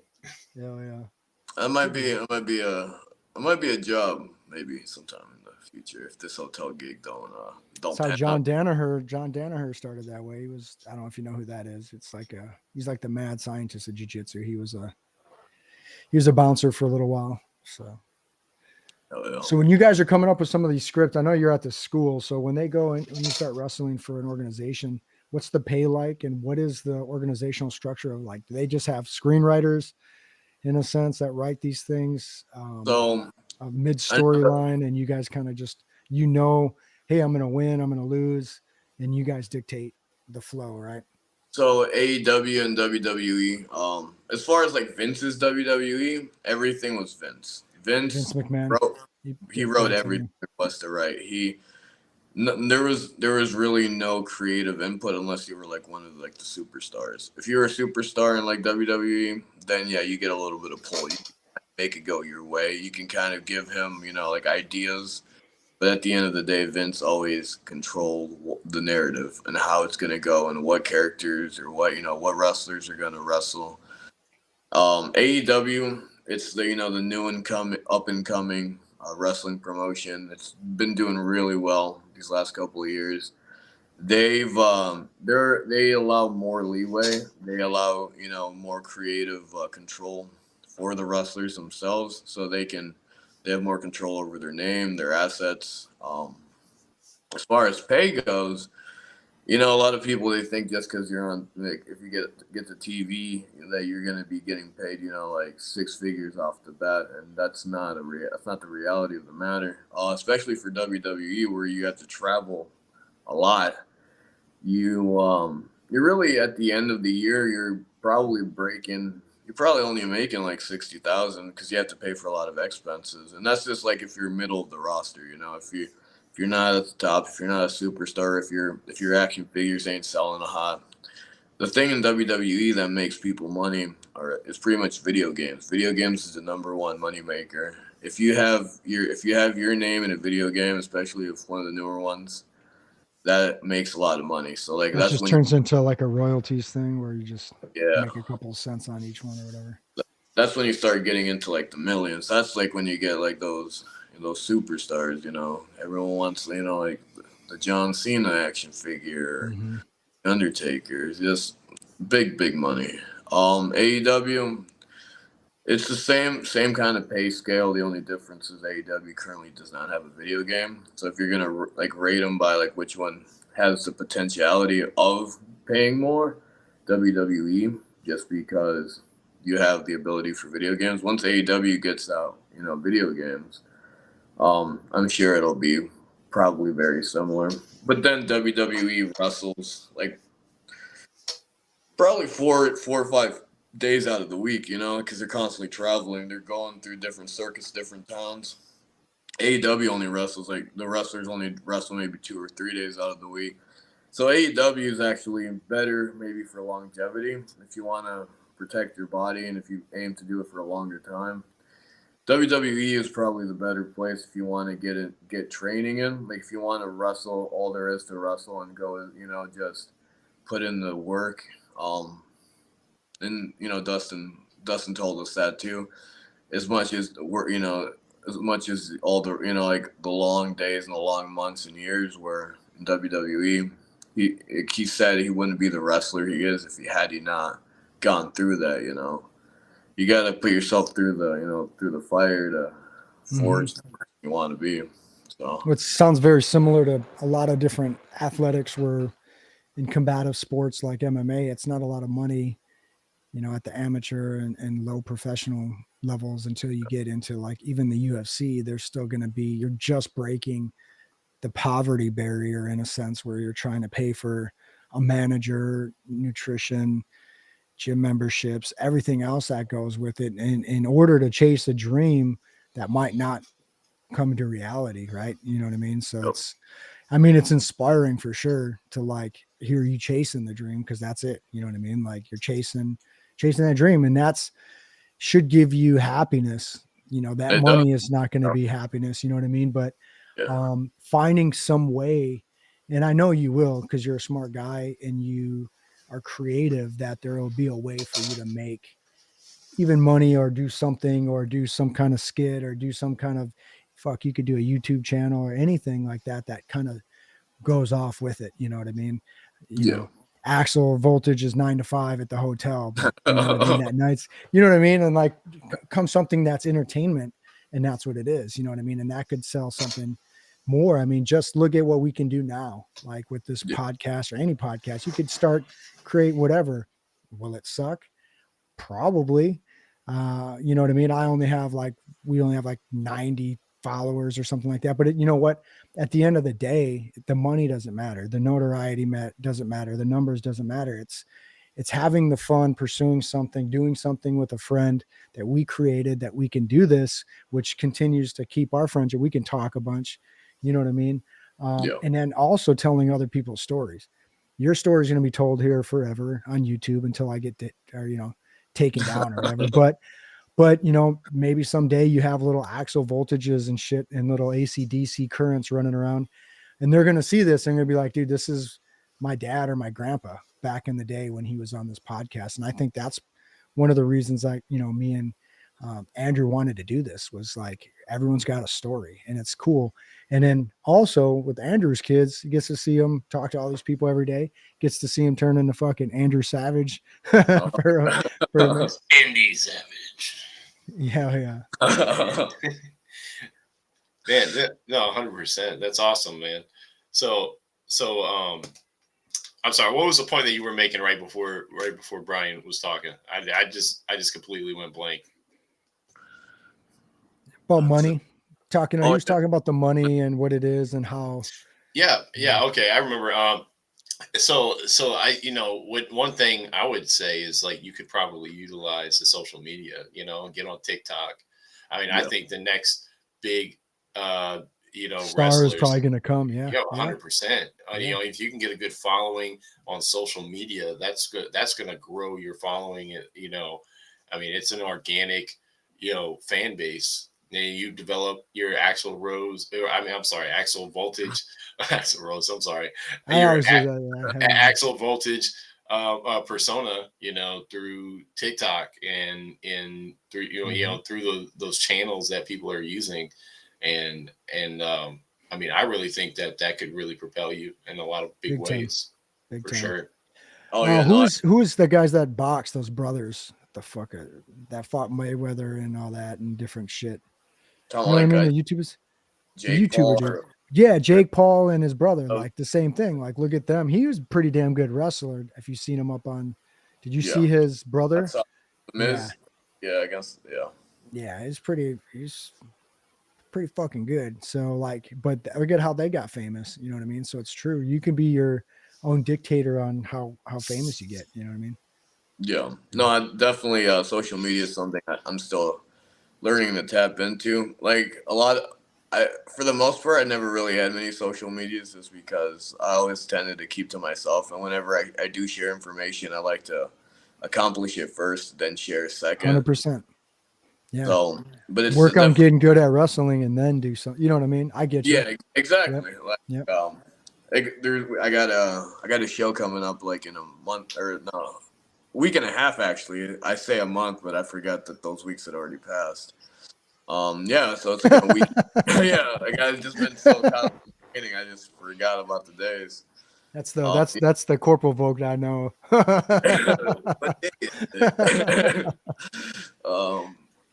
Yeah. It might be a job maybe sometime in the future if this hotel gig don't That's how pan John out. Danaher started that way. I don't know if you know who that is. It's like he's like the mad scientist of jiu-jitsu. He was a bouncer for a little while. So Hell yeah. So when you guys are coming up with some of these scripts, I know you're at the school. So when they go and when you start wrestling for an organization, what's the pay like, and what is the organizational structure of like? Do they just have screenwriters, in a sense, that write these things, So a mid storyline, and you guys kind of just hey, I'm going to win, I'm going to lose, and you guys dictate the flow, right? So AEW and WWE, as far as like Vince's WWE, everything was Vince. Vince McMahon. He wrote everything there was to write. There was really no creative input unless you were like one of like the superstars. If you're a superstar in like WWE, then yeah, you get a little bit of pull. You can make it go your way. You can kind of give him, you know, like ideas. But at the end of the day, Vince always controlled the narrative and how it's going to go and what characters or what wrestlers are going to wrestle. AEW, it's the new up and coming wrestling promotion. It's been doing really well these last couple of years. They allow more leeway. They allow more creative control for the wrestlers themselves, so they have more control over their name, their assets. As far as pay goes, a lot of people, they think just because you're on, like, if you get the TV, that you're going to be getting paid, like six figures off the bat, and that's not the reality of the matter. Especially for WWE, where you have to travel a lot. You're really, at the end of the year, you're probably only making like 60,000 because you have to pay for a lot of expenses, and that's just like if you're middle of the roster. If you're not at the top, if you're not a superstar, if your action figures ain't selling a hot. The thing in WWE that makes people money is pretty much video games. Video games is the number one money maker. If you have your name in a video game, especially if one of the newer ones, that makes a lot of money. So like that just turns into like a royalties thing where you just make a couple of cents on each one or whatever. That's when you start getting into like the millions. That's like when you get like those superstars. Everyone wants like the John Cena action figure, Undertaker. It's just big money. AEW, it's the same kind of pay scale. The only difference is AEW currently does not have a video game. So if you're gonna like rate them by like which one has the potentiality of paying more, WWE, just because you have the ability for video games. Once AEW gets out, video games, I'm sure it'll be probably very similar. But then WWE wrestles like probably four or 5 days out of the week, because they're constantly traveling. They're going through different circuits, different towns. AEW only wrestles, like, the wrestlers only wrestle maybe 2 or 3 days out of the week. So AEW is actually better maybe for longevity if you want to protect your body and if you aim to do it for a longer time. WWE is probably the better place if you want to get training in. Like, if you want to wrestle all there is to wrestle and go, just put in the work. And Dustin told us that too. As much as all the like the long days and the long months and years were in WWE, he said he wouldn't be the wrestler he is if he not gone through that. You got to put yourself through the fire to forge the person you want to be. So Which sounds very similar to a lot of different athletics where in combative sports like MMA, it's not a lot of money, at the amateur and low professional levels until you get into like even the UFC. There's still going to be, you're just breaking the poverty barrier in a sense where you're trying to pay for a manager, nutrition, gym memberships, everything else that goes with it. And in order to chase a dream that might not come to reality, right? You know what I mean? So it's inspiring for sure to like hear you chasing the dream, because that's it. You know what I mean? Like you're chasing that dream, and that's should give you happiness. That it money does. is not going to be happiness. You know what I mean? But Yeah. finding some way, and I know you will because you're a smart guy and you are creative, that there will be a way for you to make even money or do something or do some kind of skit or do some kind of you could do a YouTube channel or anything like that kind of goes off with it. You know what I mean? Axl Voltage is 9 to 5 at the hotel, but you know what I mean? At nights, you know what I mean? And like come something that's entertainment, and that's what it is. You know what I mean? And that could sell something more. I mean, just look at what we can do now, like with this podcast or any podcast. You could create whatever. Will it suck? Probably. You know what I mean? We only have like 90 followers or something like that. But you know what? At the end of the day, the money doesn't matter. The notoriety doesn't matter. The numbers doesn't matter. It's having the fun, pursuing something, doing something with a friend that we created, that we can do this, which continues to keep our friendship. We can talk a bunch. You know what I mean? And then also telling other people's stories. Your story is going to be told here forever on YouTube until I get taken down or whatever. But maybe someday you have little Axl Voltages and shit and little AC/DC currents running around, and they're going to see this and they're going to be like, dude, this is my dad or my grandpa back in the day when he was on this podcast. And I think that's one of the reasons me and Andrew wanted to do this, was like, everyone's got a story and it's cool. And then also with Andrew's kids, he gets to see them talk to all these people every day, gets to see him turn into fucking Andrew Savage for Andy Savage. Yeah. Man, no, 100%. That's awesome, man. So I'm sorry, what was the point that you were making right before Brian was talking? I just completely went blank. About money. He was talking about the money and what it is and how. Yeah. Okay, I remember. So I, one thing I would say is like you could probably utilize the social media, get on TikTok. I mean, I think the next big, star is probably going to come. Yeah, 100%. If you can get a good following on social media, that's good. That's going to grow your following. I mean, it's an organic, fan base. And you develop your Axl Voltage, Axl Rose. I'm sorry, Axl Voltage persona, through TikTok and through those channels that people are using, and I mean, I really think that could really propel you in a lot of big ways, big for time. sure. Oh yeah, who's the guys that box, those brothers? The fuck that fought Mayweather and all that and different shit. You know what I mean? The YouTubers, dude. Yeah, Jake Paul and his brother, like the same thing. Like, look at them. He was a pretty damn good wrestler. If you've seen him up on, did you see his brother? I guess. Yeah, he's pretty fucking good. So like, but look at how they got famous. You know what I mean? So it's true. You can be your own dictator on how famous you get. You know what I mean? Yeah. No, I definitely. Social media is something I'm still learning to tap into. Like for the most part, I never really had many social medias, just because I always tended to keep to myself. And whenever I do share information, I like to accomplish it first, then share second. 100%. Yeah. So, but it's work on getting good at wrestling and then do something. You know what I mean? I get you. Yeah, exactly. Yep. I got a show coming up like in a month or no. Week and a half, actually. I say a month, but I forgot that those weeks had already passed. So it's like a week. Yeah, like I've just been so concentrating, I just forgot about the days. That's the Corporal Vogt I know.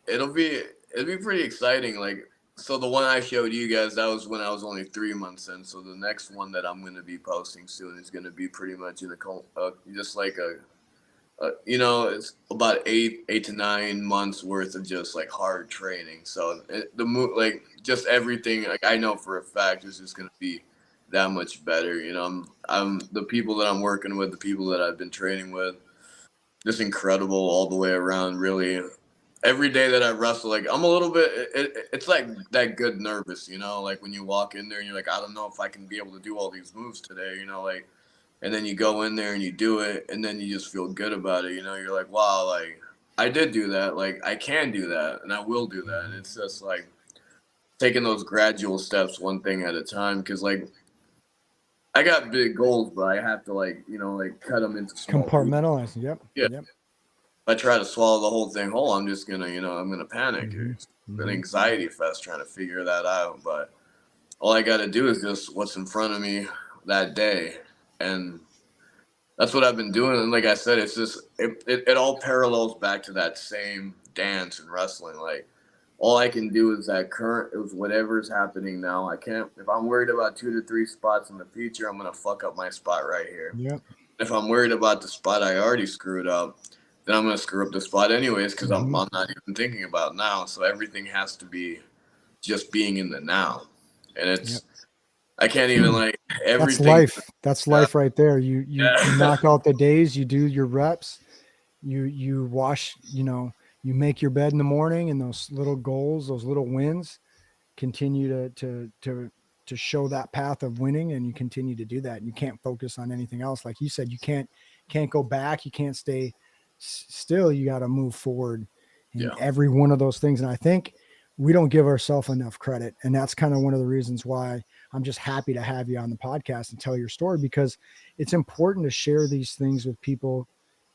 It'll be pretty exciting. Like, so the one I showed you guys, that was when I was only 3 months in. So the next one that I'm going to be posting soon is going to be pretty much in just like it's about 8 to 9 months worth of just like hard training. So like just everything, like I know for a fact is just going to be that much better. I'm the people that I'm working with, the people that I've been training with, just incredible all the way around. Really, every day that I wrestle, like I'm a little bit. It's like that good nervous, like when you walk in there and you're like, I don't know if I can be able to do all these moves today, like. And then you go in there and you do it, and then you just feel good about it. You're like, wow, like I did do that. Like I can do that, and I will do that. And it's just like taking those gradual steps, one thing at a time. Because like I got big goals, but I have to like cut them into small compartmentalize. pieces. Yep. Yeah. Yep. If I try to swallow the whole thing whole, I'm just gonna, I'm gonna panic. It's an anxiety fest trying to figure that out. But all I got to do is just what's in front of me that day, and that's what I've been doing. And like I said, it's just it all parallels back to that same dance in wrestling. Like all I can do is whatever's happening now. I can't, if I'm worried about 2 to 3 spots in the future, I'm gonna fuck up my spot right here. Yep. If I'm worried about the spot I already screwed up, then I'm gonna screw up the spot anyways, because I'm not even thinking about now. So everything has to be just being in the now. And it's I can't even like everything. That's life right there. You knock out the days, you do your reps, you wash, you make your bed in the morning, and those little goals, those little wins continue to show that path of winning, and you continue to do that. And you can't focus on anything else. Like you said, you can't go back, you can't stay still, you got to move forward in every one of those things. And I think we don't give ourselves enough credit. And that's kind of one of the reasons why I'm just happy to have you on the podcast and tell your story, because it's important to share these things with people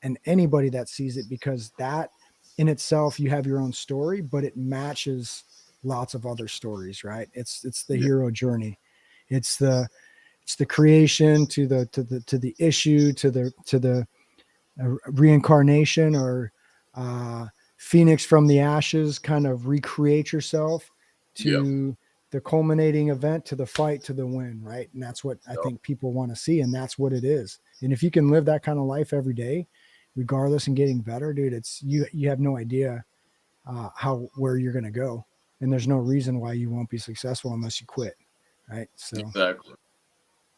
and anybody that sees it, because that in itself, you have your own story, but it matches lots of other stories, right? It's the hero journey. It's the creation to the issue, to the reincarnation, or Phoenix from the ashes, kind of recreate yourself, to the culminating event, to the fight, to the win, right? And that's what I think people want to see, and that's what it is. And if you can live that kind of life every day, regardless, and getting better, dude, it's you have no idea where you're going to go, and there's no reason why you won't be successful unless you quit, right? So exactly.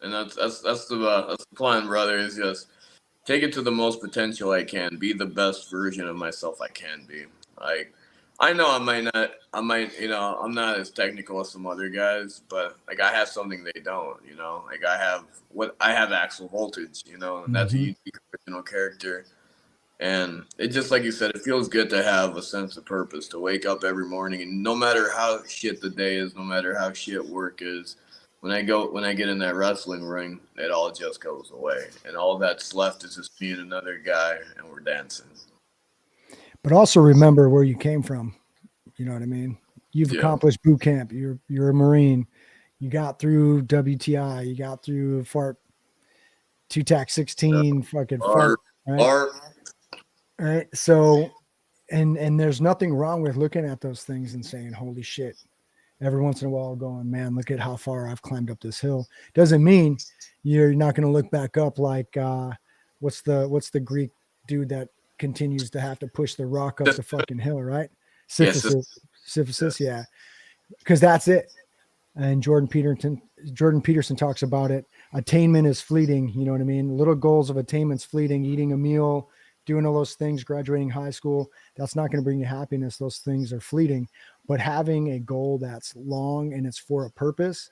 And that's the plan, brother, is just take it to the most potential I can, be the best version of myself I can be. Like, I know I'm not as technical as some other guys, but like I have something they don't, like I have Axl Voltage, and that's a unique original character. And it just, like you said, it feels good to have a sense of purpose, to wake up every morning, and no matter how shit the day is, no matter how shit work is, when I get in that wrestling ring, it all just goes away, and all that's left is just me and another guy, and we're dancing. But also remember where you came from. You know what I mean? You've accomplished boot camp. You're a Marine. You got through WTI. You got through FART, 2TAC 16, fucking FART, right? All right. So, and there's nothing wrong with looking at those things and saying, holy shit. Every once in a while going, man, look at how far I've climbed up this hill. Doesn't mean you're not going to look back up like, what's the Greek dude that continues to have to push the rock up the fucking hill, right? Sisyphus, yeah. Because that's it. And Jordan Peterson talks about it. Attainment is fleeting. You know what I mean? Little goals of attainment's fleeting. Eating a meal, doing all those things, graduating high school, that's not going to bring you happiness. Those things are fleeting. But having a goal that's long and it's for a purpose,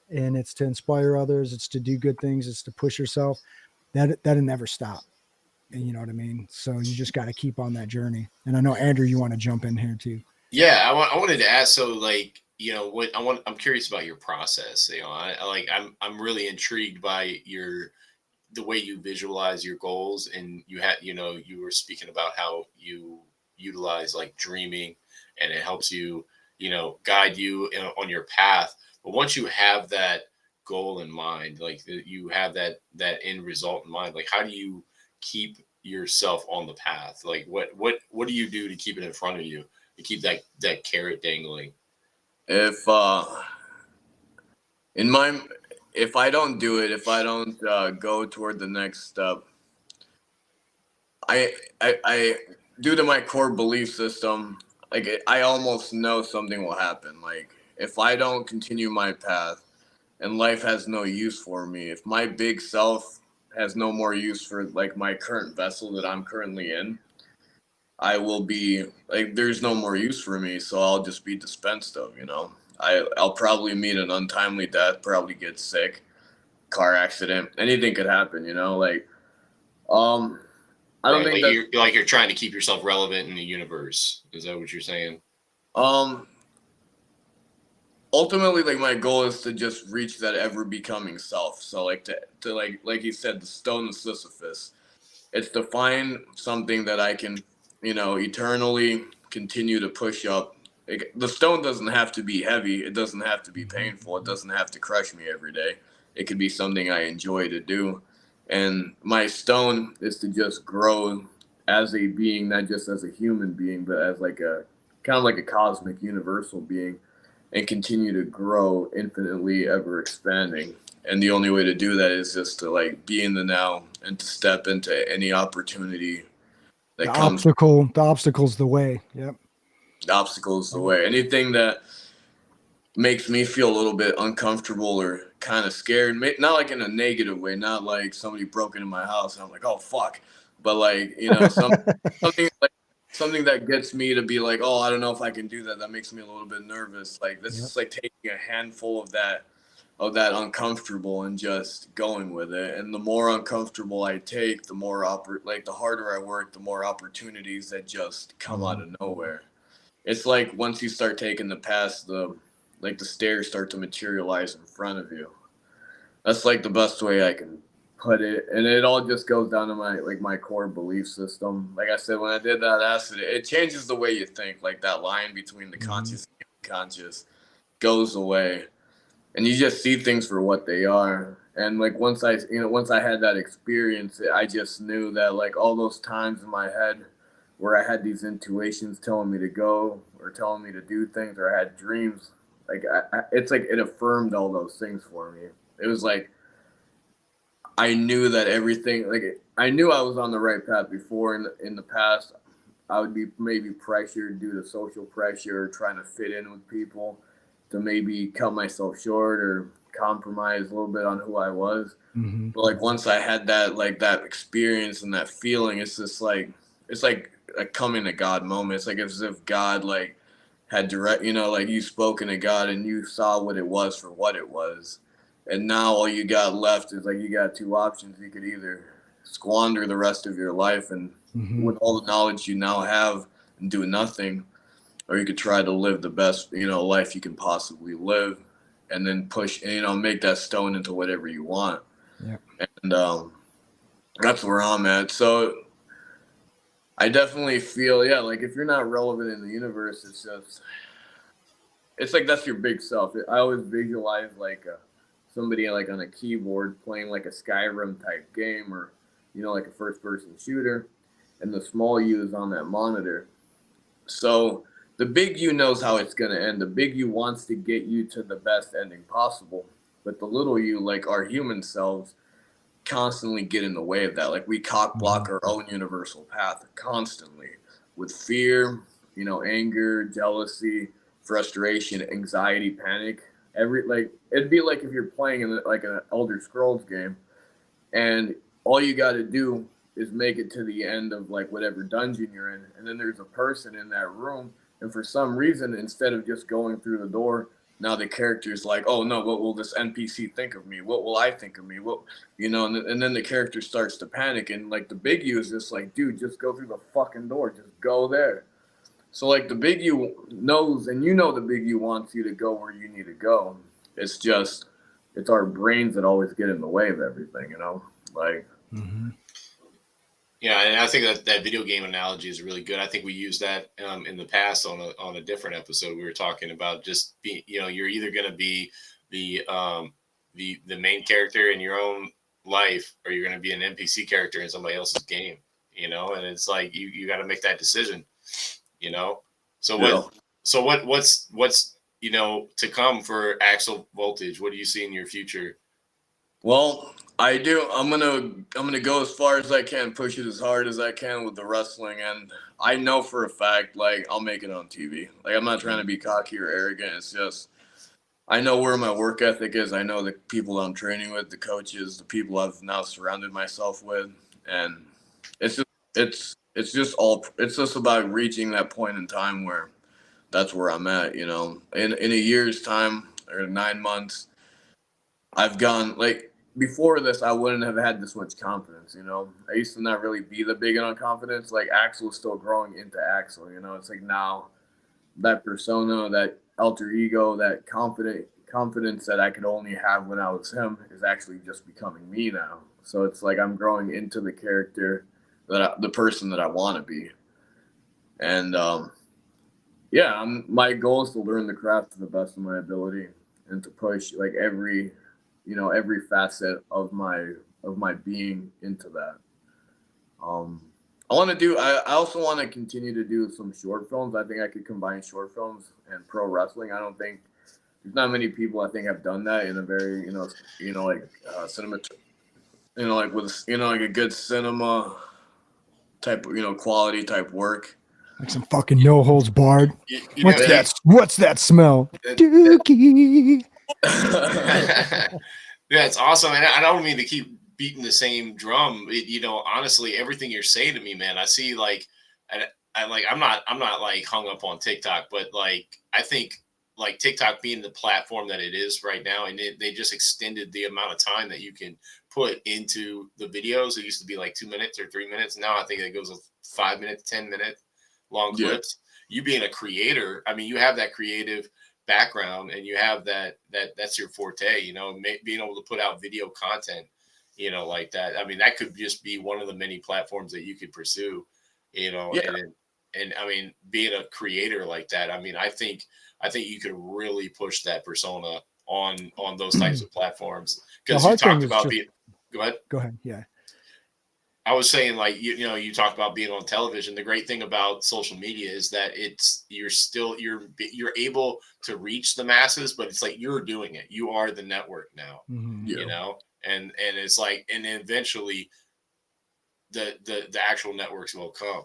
and it's to inspire others, it's to do good things, it's to push yourself, that'll never stop. And you know what I mean? So you just got to keep on that journey. And I know, Andrew, you want to jump in here too. Yeah, I wanted to ask. So, like, I'm curious about your process. I'm really intrigued by the way you visualize your goals, and you were speaking about how you utilize like dreaming, and it helps you, guide you on your path. But once you have that goal in mind, like you have that end result in mind. Like, how do you keep yourself on the path? Like, what do you do to keep it in front of you, to keep that carrot dangling? If if I don't do it, if I don't go toward the next step, I due to my core belief system, like I almost know something will happen. Like if I don't continue my path and life has no use for me, if my big self has no more use for like my current vessel that I'm currently in, I will be like there's no more use for me, so I'll just be dispensed of, you know. I'll probably meet an untimely death, probably get sick, car accident, anything could happen, you know, like I don't think like you're trying to keep yourself relevant in the universe. Is that what you're saying? Ultimately, like my goal is to just reach that ever becoming self. So like to like you said, the stone of Sisyphus. It's to find something that I can, you know, eternally continue to push up. The stone doesn't have to be heavy. It doesn't have to be painful. It doesn't have to crush me every day. It could be something I enjoy to do. And my stone is to just grow as a being, not just as a human being, but as like a kind of like a cosmic universal being, and continue to grow infinitely, ever expanding. And the only way to do that is just to like be in the now and to step into any opportunity that comes. The obstacle's the way. Yep. The obstacle is the way. Anything that makes me feel a little bit uncomfortable or kind of scared, not like in a negative way, not like somebody broke into my house and I'm like, oh fuck, but like, you know, something that gets me to be like, oh, I don't know if I can do that. That makes me a little bit nervous. Like this is like taking a handful of that uncomfortable and just going with it. And the more uncomfortable I take, the more the harder I work, the more opportunities that just come out of nowhere. It's like once you start taking the path, the stairs start to materialize in front of you. That's like the best way I can put it. And it all just goes down to my core belief system. Like I said, when I did that acid, it changes the way you think. Like that line between the conscious and unconscious goes away. And you just see things for what they are. And like once I had that experience, I just knew that like all those times in my head where I had these intuitions telling me to go or telling me to do things, or I had dreams, like it's like it affirmed all those things for me. It was like I knew that everything, like I knew I was on the right path before. In the past, I would be maybe pressured due to social pressure or trying to fit in with people to maybe cut myself short or compromise a little bit on who I was. But like once I had that experience and that feeling, it's just like it's like a coming to God moment. It's like as if God like had direct, you know, like you spoken to God and you saw what it was for what it was. And now all you got left is like you got two options. You could either squander the rest of your life and with all the knowledge you now have and do nothing, or you could try to live the best, you know, life you can possibly live, and then push, you know, make that stone into whatever you want. Yeah. And that's where I'm at. So I definitely feel, yeah, like if you're not relevant in the universe, it's like that's your big self. I always visualize like somebody like on a keyboard playing like a Skyrim type game, or, you know, like a first person shooter, and the small you is on that monitor. So the big you knows how it's going to end. The big you wants to get you to the best ending possible. But the little you, like our human selves, constantly get in the way of that. Like we cock block our own universal path constantly with fear, you know, anger, jealousy, frustration, anxiety, panic. It'd be like if you're playing in like an Elder Scrolls game, and all you got to do is make it to the end of like whatever dungeon you're in, and then there's a person in that room, and for some reason, instead of just going through the door, now the character's like, oh no, what will this NPC think of me? What will I think of me? What, you know, and then the character starts to panic, and like the big you is just like, dude, just go through the fucking door, just go there. So like the big you knows, and you know the big you wants you to go where you need to go. It's just, it's our brains that always get in the way of everything, you know, like. Yeah, and I think that video game analogy is really good. I think we used that in the past on a different episode. We were talking about just being, you know, you're either going to be the the main character in your own life, or you're going to be an NPC character in somebody else's game, you know? And it's like, you got to make that decision, you know? So what's, you know, to come for Axl Voltage? What do you see in your future? Well, I do. I'm gonna go as far as I can, push it as hard as I can with the wrestling, and I know for a fact, like, I'll make it on TV. Like, I'm not trying to be cocky or arrogant. It's just I know where my work ethic is. I know the people I'm training with, the coaches, the people I've now surrounded myself with, and it's just about reaching that point in time where that's where I'm at. You know, in a year's time or 9 months, I've gone like. Before this, I wouldn't have had this much confidence, you know. I used to not really be the big on confidence. Like, Axl is still growing into Axl, you know. It's like now that persona, that alter ego, that confidence that I could only have when I was him is actually just becoming me now. So it's like I'm growing into the character the person that I want to be. And yeah, my goal is to learn the craft to the best of my ability and to push like every facet of my being into that. I also want to continue to do some short films. I think I could combine short films and pro wrestling. I don't think there's not many people I think have done that in a very cinema, like with like a good cinema type, quality type work. Like some fucking no holds barred. You What's that smell? Dookie. Yeah, it's awesome. And I don't mean to keep beating the same drum. Honestly, everything you're saying to me, man, I see like, I'm not like hung up on TikTok, but like, I think like TikTok being the platform that it is right now, and they just extended the amount of time that you can put into the videos. It used to be like 2 minutes or 3 minutes. Now I think it goes with 5 minutes, 10 minute long clips. Yeah. You being a creator, I mean, you have that creative background and you have that's your forte, being able to put out video content, like that. I mean, that could just be one of the many platforms that you could pursue, yeah. And I mean, being a creator like that, I mean, I think you could really push that persona on those types of platforms, because you talked about being. Go ahead. Yeah. I was saying, like, you talk about being on television. The great thing about social media is that you're able to reach the masses, but it's like you're doing it. You are the network now, and it's like, and eventually the actual networks will come,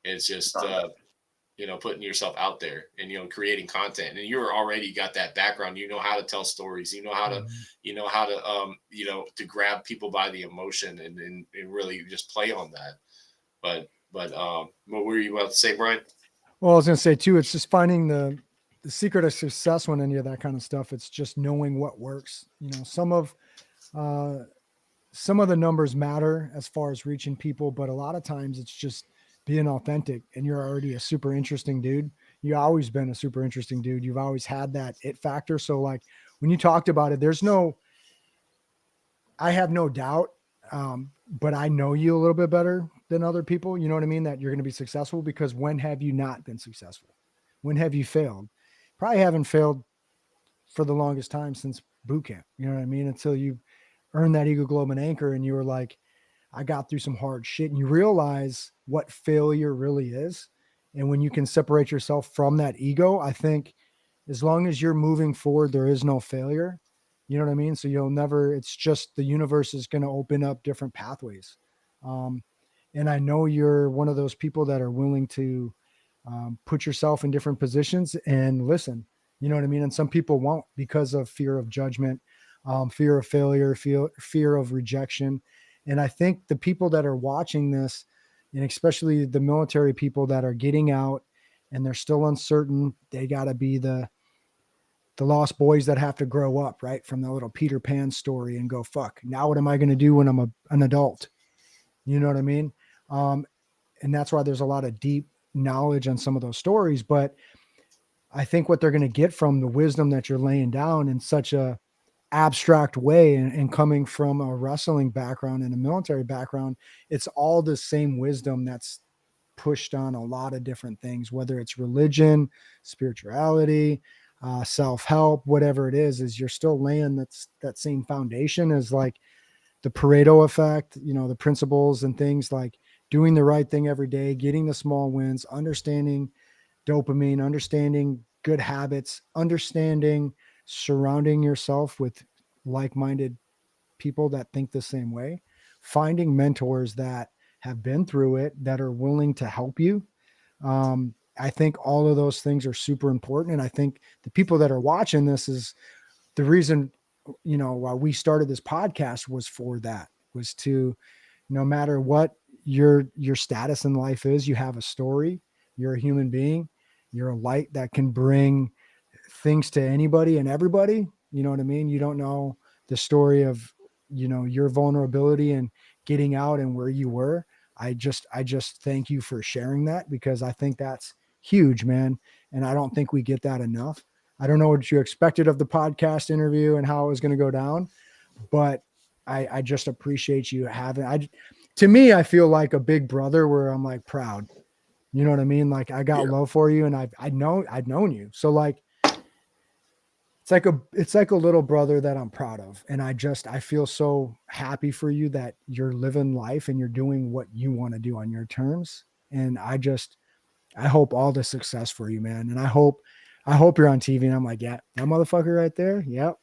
it's just, putting yourself out there and, creating content, and you're already got that background, how to tell stories, how to, to grab people by the emotion and really just play on that. But what were you about to say, Brian? Well, I was going to say too, it's just finding the secret of success when any of that kind of stuff. It's just knowing what works. Some of the numbers matter as far as reaching people, but a lot of times it's just being authentic, and you're already a super interesting dude. You've always been a super interesting dude. You've always had that it factor. So like when you talked about it, I have no doubt. But I know you a little bit better than other people. You know what I mean? That you're going to be successful, because when have you not been successful? When have you failed? Probably haven't failed for the longest time since boot camp. You know what I mean? Until you earned that Eagle Globe and Anchor and you were like, I got through some hard shit, and you realize what failure really is. And when you can separate yourself from that ego, I think as long as you're moving forward, there is no failure. You know what I mean? So it's just the universe is going to open up different pathways. And I know you're one of those people that are willing to put yourself in different positions and listen, you know what I mean? And some people won't, because of fear of judgment, fear of failure, fear of rejection. And I think the people that are watching this, and especially the military people that are getting out and they're still uncertain, they got to be the lost boys that have to grow up, right? From the little Peter Pan story and go, fuck, now what am I going to do when I'm an adult? You know what I mean? And that's why there's a lot of deep knowledge on some of those stories. But I think what they're going to get from the wisdom that you're laying down in such a abstract way, and coming from a wrestling background and a military background, it's all the same wisdom that's pushed on a lot of different things, whether it's religion, spirituality, self-help, whatever it is you're still laying that same foundation as like the Pareto effect, you know, the principles and things like doing the right thing every day, getting the small wins, understanding dopamine, understanding good habits, understanding surrounding yourself with like-minded people that think the same way, finding mentors that have been through it, that are willing to help you. I think all of those things are super important. And I think the people that are watching this is the reason, you know, why we started this podcast was for that, was to, no matter what your status in life is, you have a story, you're a human being, you're a light that can bring things to anybody and everybody. You know what I mean? You don't know the story of, you know, your vulnerability and getting out and where you were. I just thank you for sharing that, because I think that's huge, man. And I don't think we get that enough. I don't know what you expected of the podcast interview and how it was going to go down, but I just appreciate you having, to me, I feel like a big brother where I'm like proud, you know what I mean? Like I got love for you, and I'd known you. So like, it's like a little brother that I'm proud of. And I feel so happy for you that you're living life and you're doing what you want to do on your terms. And I hope all the success for you, man. And I hope you're on TV and I'm like, yeah, that motherfucker right there. Yep.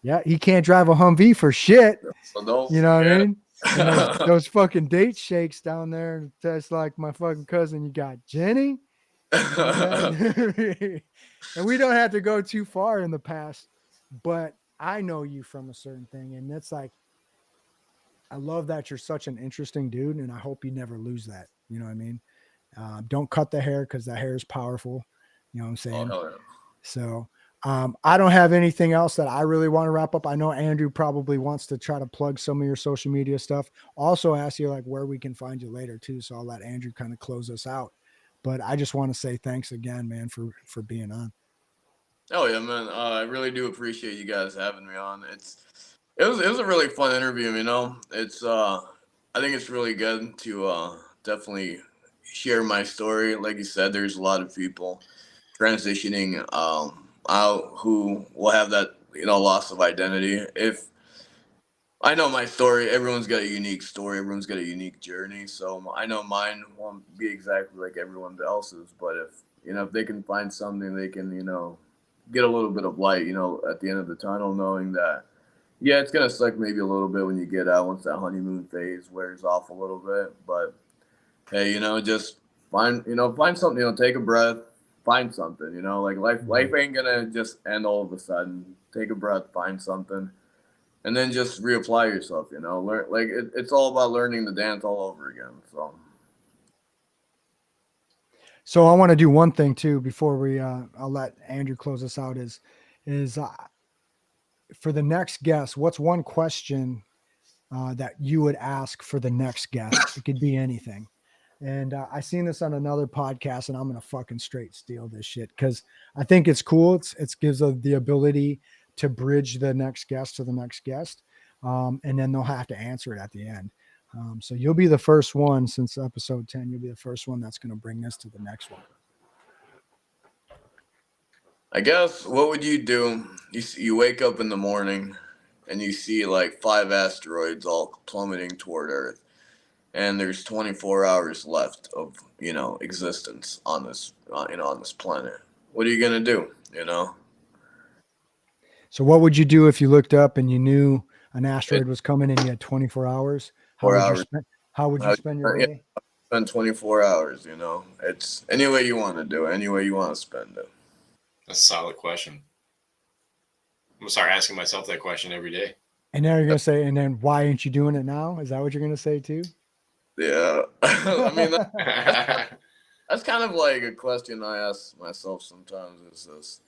Yeah. He can't drive a Humvee for shit. So You know what I mean? And those fucking date shakes down there. That's like my fucking cousin. You got Jenny. And we don't have to go too far in the past, but I know you from a certain thing. And it's like, I love that you're such an interesting dude. And I hope you never lose that. You know what I mean? Don't cut the hair, because the hair is powerful. You know what I'm saying? Oh, hell yeah. So I don't have anything else that I really want to wrap up. I know Andrew probably wants to try to plug some of your social media stuff. Also ask you like where we can find you later too. So I'll let Andrew kind of close us out. But I just want to say thanks again, man, for being on. Oh yeah, man. I really do appreciate you guys having me on. It was a really fun interview. You know, I think it's really good to definitely share my story. Like you said, there's a lot of people transitioning out who will have that, you know, loss of identity. If I know my story, everyone's got a unique story, everyone's got a unique journey. So I know mine won't be exactly like everyone else's, but if they can find something, they can, you know, get a little bit of light, you know, at the end of the tunnel, knowing that, yeah, it's gonna suck maybe a little bit when you get out, once that honeymoon phase wears off a little bit. But hey, you know, just find something, you know, take a breath, find something, you know, like life ain't gonna just end all of a sudden. Take a breath, find something, and then just reapply yourself, you know. Learn, like it's all about learning the dance all over again. So I want to do one thing too before I'll let Andrew close us out. Is for the next guest, what's one question that you would ask for the next guest? It could be anything. And I seen this on another podcast, and I'm gonna fucking straight steal this shit because I think it's cool. It gives the ability to bridge the next guest to the next guest, and then they'll have to answer it at the end. So you'll be the first one since episode 10. You'll be the first one that's going to bring this to the next one. I guess, what would you do? You wake up in the morning and you see like 5 asteroids all plummeting toward Earth, and there's 24 hours left of, you know, existence on this on this planet. What are you gonna do? You know. So what would you do if you looked up and you knew an asteroid was coming and you had 24 hours? How would you spend your day? Spend 24 hours, you know. It's any way you want to do it, any way you want to spend it. That's a solid question. I'm gonna start asking myself that question every day. And now you're gonna say, and then why aren't you doing it now? Is that what you're gonna say too? Yeah. I mean, that's kind of like a question I ask myself sometimes. Is this,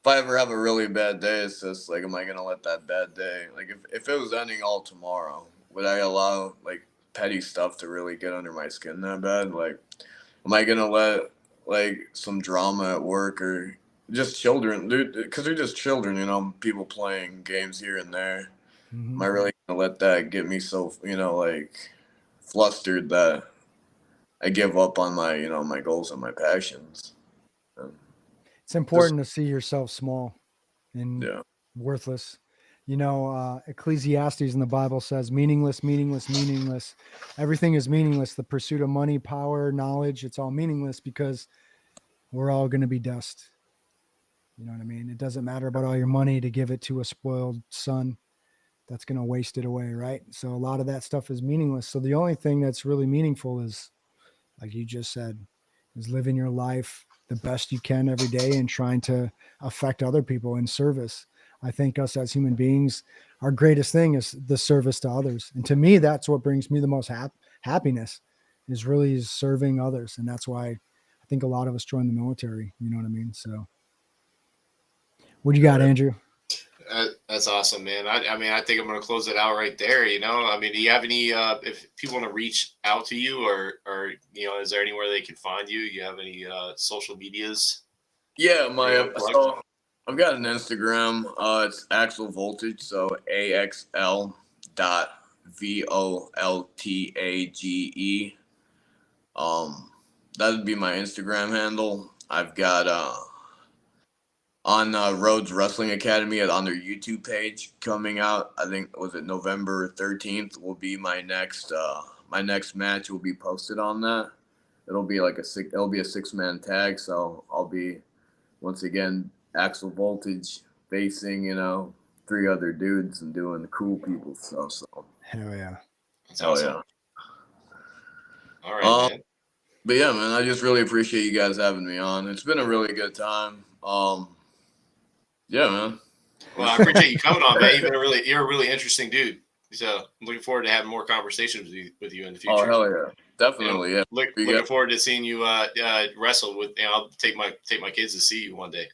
if I ever have a really bad day, it's just like, am I gonna let that bad day, like if it was ending all tomorrow, would I allow like petty stuff to really get under my skin that bad? Like, am I gonna let like some drama at work or just children, because they're just children, you know, people playing games here and there. Mm-hmm. Am I really gonna let that get me so, you know, like flustered that I give up on my, you know, my goals and my passions? It's important to see yourself small and Yeah. worthless. You know, Ecclesiastes in the Bible says meaningless, meaningless, meaningless. Everything is meaningless. The pursuit of money, power, knowledge, it's all meaningless because we're all going to be dust. You know what I mean? It doesn't matter about all your money to give it to a spoiled son that's going to waste it away, right? So a lot of that stuff is meaningless. So the only thing that's really meaningful is, like you just said, is living your life the best you can every day and trying to affect other people in service. I think us as human beings, our greatest thing is the service to others. And to me, that's what brings me the most happiness is really serving others. And that's why I think a lot of us join the military. You know what I mean? So what do you got, Andrew? That's awesome, man. I mean, I think I'm going to close it out right there. You know, I mean, do you have any, if people want to reach out to you or, you know, is there anywhere they can find you? You have any social medias? Yeah, so I've got an Instagram. It's Axl Voltage, so AXL.VOLTAGE. That'd be my Instagram handle. I've got on Rhodes Wrestling Academy on their YouTube page coming out. I think was it November 13th will be my next match will be posted on that. It'll be like a 6-man tag, so I'll be once again Axl Voltage facing, you know, 3 other dudes and doing the cool people stuff. So Hell yeah. That's awesome. Yeah. All right, man. But yeah, man, I just really appreciate you guys having me on. It's been a really good time. Yeah, man. Well, I appreciate you coming on, man. You're a really interesting dude. So I'm looking forward to having more conversations with you in the future. Oh, hell yeah. Definitely, yeah. Looking forward to seeing you wrestle with. You know, I'll take my kids to see you one day.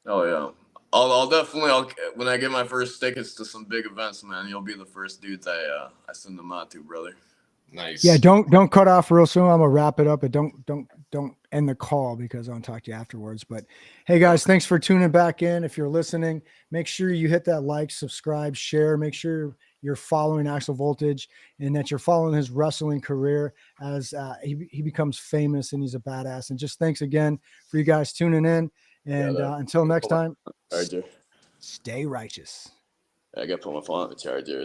Oh yeah, I'll definitely when I get my first tickets to some big events, man. You'll be the first dudes I send them out to, brother. Nice. Yeah, don't cut off real soon. I'm gonna wrap it up, but don't end the call because I'll talk to you afterwards. But hey guys, thanks for tuning back in. If you're listening, make sure you hit that like, subscribe, share. Make sure you're following Axl Voltage and that you're following his wrestling career as he becomes famous and he's a badass. And just thanks again for you guys tuning in. And until next time, Charger. stay righteous. I gotta put my phone on the charger.